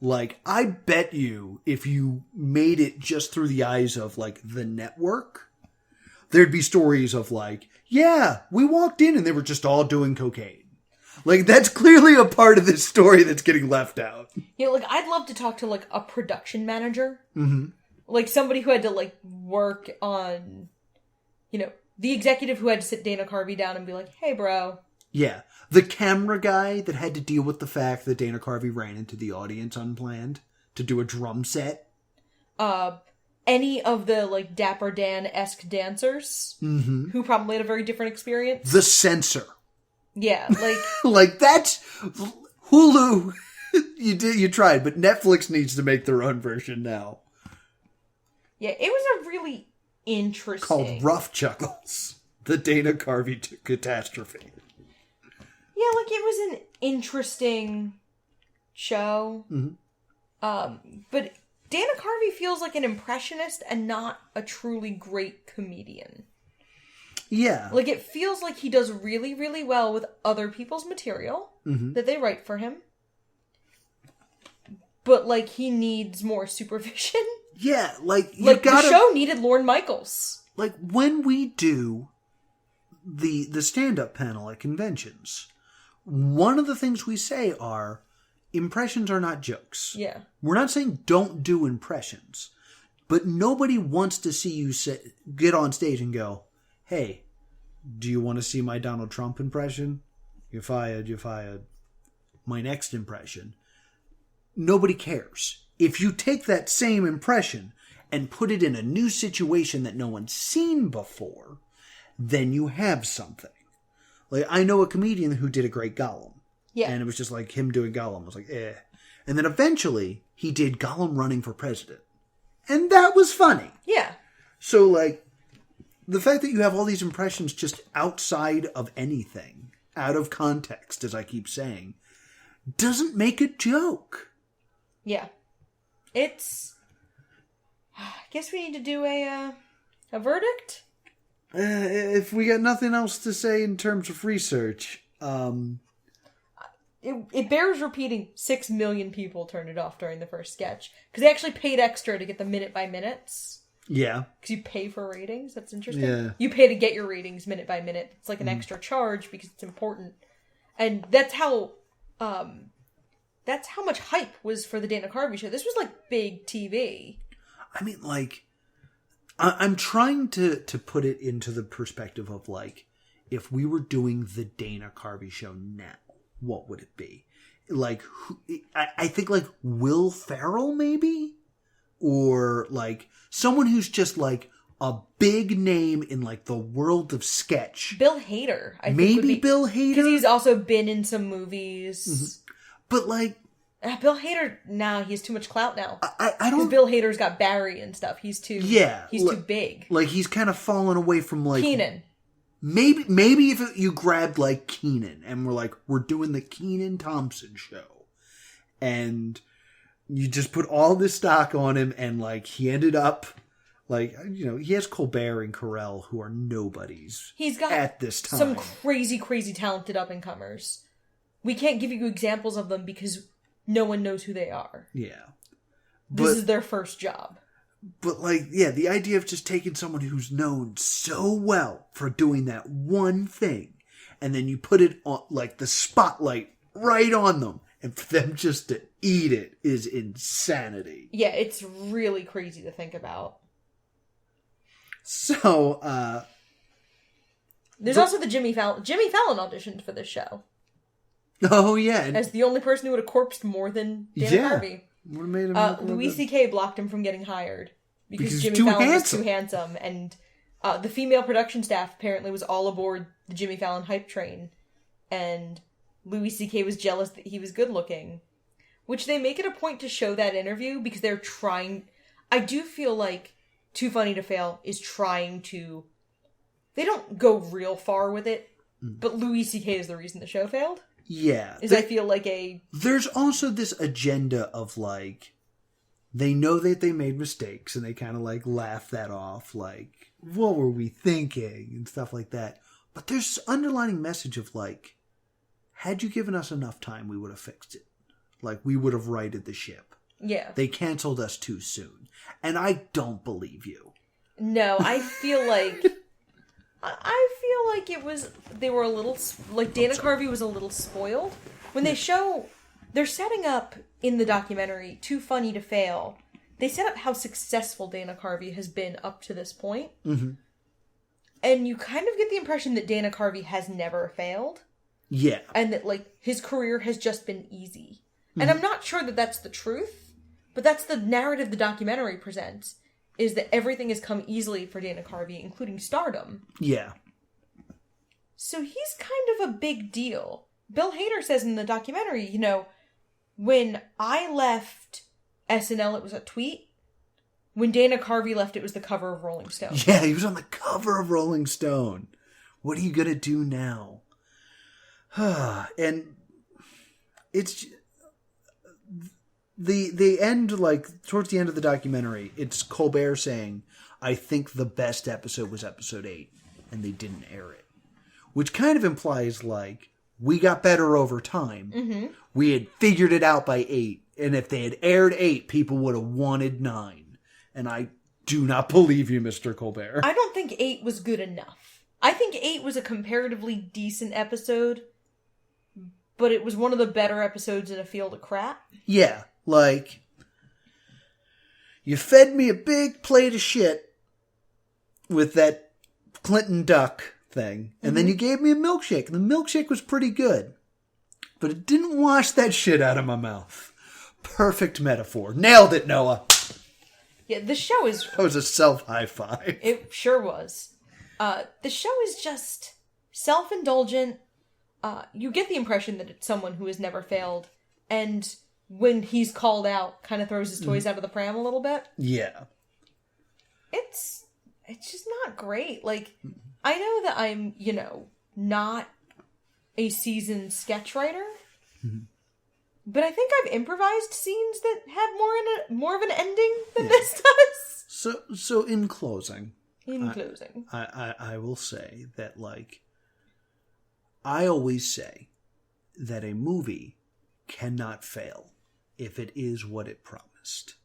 Like, I bet you if you made it just through the eyes of, like, the network, there'd be stories of, like, yeah, we walked in and they were just all doing cocaine. Like, that's clearly a part of this story that's getting left out. You know, like, I'd love to talk to, like, a production manager. Mm-hmm. Like, somebody who had to, like, work on, you know, the executive who had to sit Dana Carvey down and be like, hey, bro. Yeah. The camera guy that had to deal with the fact that Dana Carvey ran into the audience unplanned to do a drum set. Any of the, like, Dapper Dan-esque dancers who probably had a very different experience. The censor. Yeah, like... like, that's... Hulu, you tried, but Netflix needs to make their own version now. Yeah, it was a really interesting... Called Rough Chuckles. The Dana Carvey catastrophe. Yeah, like, it was an interesting show. But Dana Carvey feels like an impressionist and not a truly great comedian. Yeah. Like, it feels like he does really, really well with other people's material that they write for him. But, like, he needs more supervision. Yeah, like, the show needed Lorne Michaels. Like, when we do the stand-up panel at conventions, one of the things we say are, impressions are not jokes. Yeah. We're not saying don't do impressions, but nobody wants to see you get on stage and go, hey, do you want to see my Donald Trump impression? You're fired, you're fired. My next impression. Nobody cares. If you take that same impression and put it in a new situation that no one's seen before, then you have something. Like, I know a comedian who did a great Gollum. Yeah. And it was just like him doing Gollum. I was like, eh. And then eventually, he did Gollum running for president. And that was funny. Yeah. So, like, the fact that you have all these impressions just outside of anything, out of context, as I keep saying, doesn't make a joke. Yeah. It's... I guess we need to do a verdict? If we got nothing else to say in terms of research, It bears repeating 6 million people turned it off during the first sketch. Because they actually paid extra to get the minute by minutes. Yeah. Because you pay for ratings. That's interesting. Yeah. You pay to get your ratings minute by minute. It's like an extra charge because it's important. And that's how much hype was for the Dana Carvey show. This was like big TV. I mean, like, I'm trying to put it into the perspective of, like, if we were doing the Dana Carvey show now, what would it be? Like, I think, like, Will Ferrell, maybe? Or, like, someone who's just, like, a big name in, like, the world of sketch. Bill Hader, I think. Maybe Bill Hader? Because he's also been in some movies. Mm-hmm. But, like... Bill Hader, he has too much clout now. I don't... Because Bill Hader's got Barry and stuff. He's too... Yeah. He's too big. Like, he's kind of fallen away from, like... Keenan. Maybe if you grabbed, like, Keenan and we're like, we're doing the Keenan Thompson show. And you just put all this stock on him and, like, he ended up, like, you know, he has Colbert and Carell who are nobodies. He's got at this time some crazy, crazy talented up-and-comers. We can't give you examples of them because no one knows who they are. Yeah. This is their first job. But, like, yeah, the idea of just taking someone who's known so well for doing that one thing, and then you put it on, like, the spotlight right on them, and for them just to eat it is insanity. Yeah, it's really crazy to think about. So, There's also the Jimmy Fallon. Jimmy Fallon auditioned for this show. Oh, yeah. As the only person who would have corpsed more than Dana Carvey. Would have made him Louie C.K. blocked him from getting hired because Jimmy too Fallon handsome. was too handsome, and the female production staff apparently was all aboard the Jimmy Fallon hype train, and Louie C.K. was jealous that he was good looking, which they make it a point to show that interview because they're trying. I do feel like Too Funny to Fail is trying to. They don't go real far with it, but Louie C.K. is the reason the show failed. Yeah. I feel like There's also this agenda of, like, they know that they made mistakes and they kind of, like, laugh that off, like, what were we thinking and stuff like that. But there's this underlining message of, like, had you given us enough time, we would have fixed it. Like, we would have righted the ship. Yeah. They canceled us too soon. And I don't believe you. No, I feel like... they were a little, like, Dana Carvey was a little spoiled. When they show, they're setting up, in the documentary, Too Funny to Fail, they set up how successful Dana Carvey has been up to this point. Mm-hmm. And you kind of get the impression that Dana Carvey has never failed. Yeah. And that, like, his career has just been easy. Mm-hmm. And I'm not sure that that's the truth, but that's the narrative the documentary presents, is that everything has come easily for Dana Carvey, including stardom. Yeah. So he's kind of a big deal. Bill Hader says in the documentary, you know, when I left SNL, it was a tweet. When Dana Carvey left, it was the cover of Rolling Stone. Yeah, he was on the cover of Rolling Stone. What are you going to do now? And it's... The end, like, towards the end of the documentary, it's Colbert saying, I think the best episode was episode 8, and they didn't air it. Which kind of implies, like, we got better over time. Mm-hmm. We had figured it out by 8, and if they had aired 8, people would have wanted 9. And I do not believe you, Mr. Colbert. I don't think 8 was good enough. I think 8 was a comparatively decent episode, but it was one of the better episodes in a field of crap. Yeah. Like, you fed me a big plate of shit with that Clinton duck thing, and then you gave me a milkshake, and the milkshake was pretty good, but it didn't wash that shit out of my mouth. Perfect metaphor. Nailed it, Noah. Yeah, the show is... That was a self-high five. It sure was. The show is just self-indulgent. You get the impression that it's someone who has never failed, and... when he's called out, kind of throws his toys out of the pram a little bit. Yeah. It's just not great. Like, I know that I'm, not a seasoned sketch writer, but I think I've improvised scenes that have more of an ending than this does. So in closing, I I will say that, like, I always say that a movie cannot fail if it is what it promised.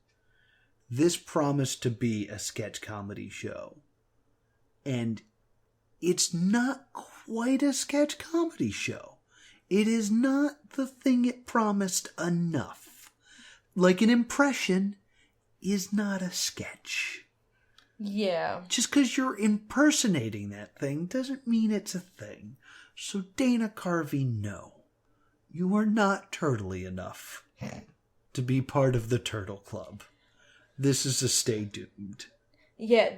This promised to be a sketch comedy show, and it's not quite a sketch comedy show. It is not the thing it promised enough. Like, an impression is not a sketch. Yeah. Just because you're impersonating that thing doesn't mean it's a thing. So, Dana Carvey, no. You are not turtly enough to be part of the Turtle Club. This is a stay doomed. Yeah,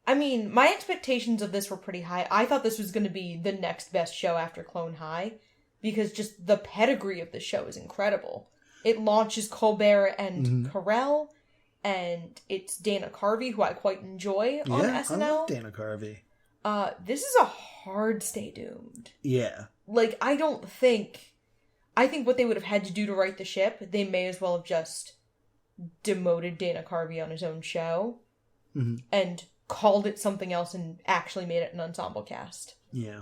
my expectations of this were pretty high. I thought this was going to be the next best show after Clone High, because just the pedigree of the show is incredible. It launches Colbert and Carell, and it's Dana Carvey, who I quite enjoy on SNL. I love Dana Carvey. This is a hard stay doomed. Yeah. Like, I think what they would have had to do to right the ship, they may as well have just demoted Dana Carvey on his own show and called it something else and actually made it an ensemble cast. Yeah.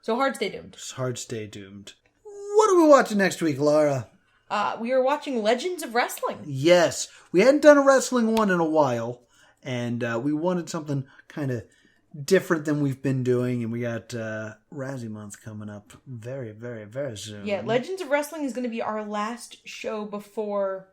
So hard stay doomed. It's hard stay doomed. What are we watching next week, Laura? We are watching Legends of Wrestling. Yes. We hadn't done a wrestling one in a while, and we wanted something kind of different than we've been doing, and we got Razzie Month coming up very, very, very soon. Yeah, Legends of Wrestling is going to be our last show before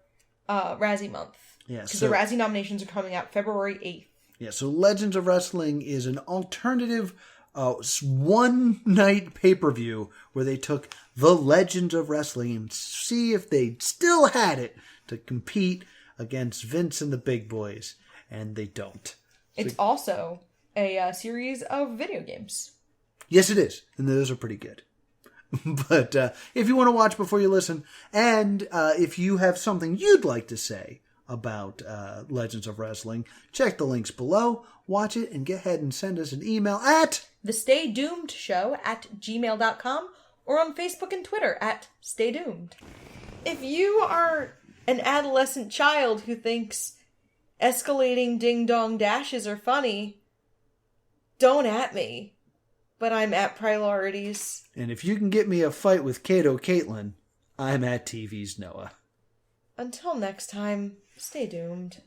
Razzie Month. Yeah, because the Razzie nominations are coming out February 8th. Yeah, so Legends of Wrestling is an alternative one-night pay-per-view where they took the Legends of Wrestling and see if they still had it to compete against Vince and the big boys, and they don't. It's also a series of video games. Yes, it is, and those are pretty good. But if you want to watch before you listen, and if you have something you'd like to say about Legends of Wrestling, check the links below, watch it, and go ahead and send us an email at thestaydoomedshow@gmail.com or on Facebook and Twitter @staydoomed. If you are an adolescent child who thinks escalating ding-dong dashes are funny, don't at me. But I'm at Priorities. And if you can get me a fight with Kato Caitlin, I'm at TV's Noah. Until next time, stay doomed.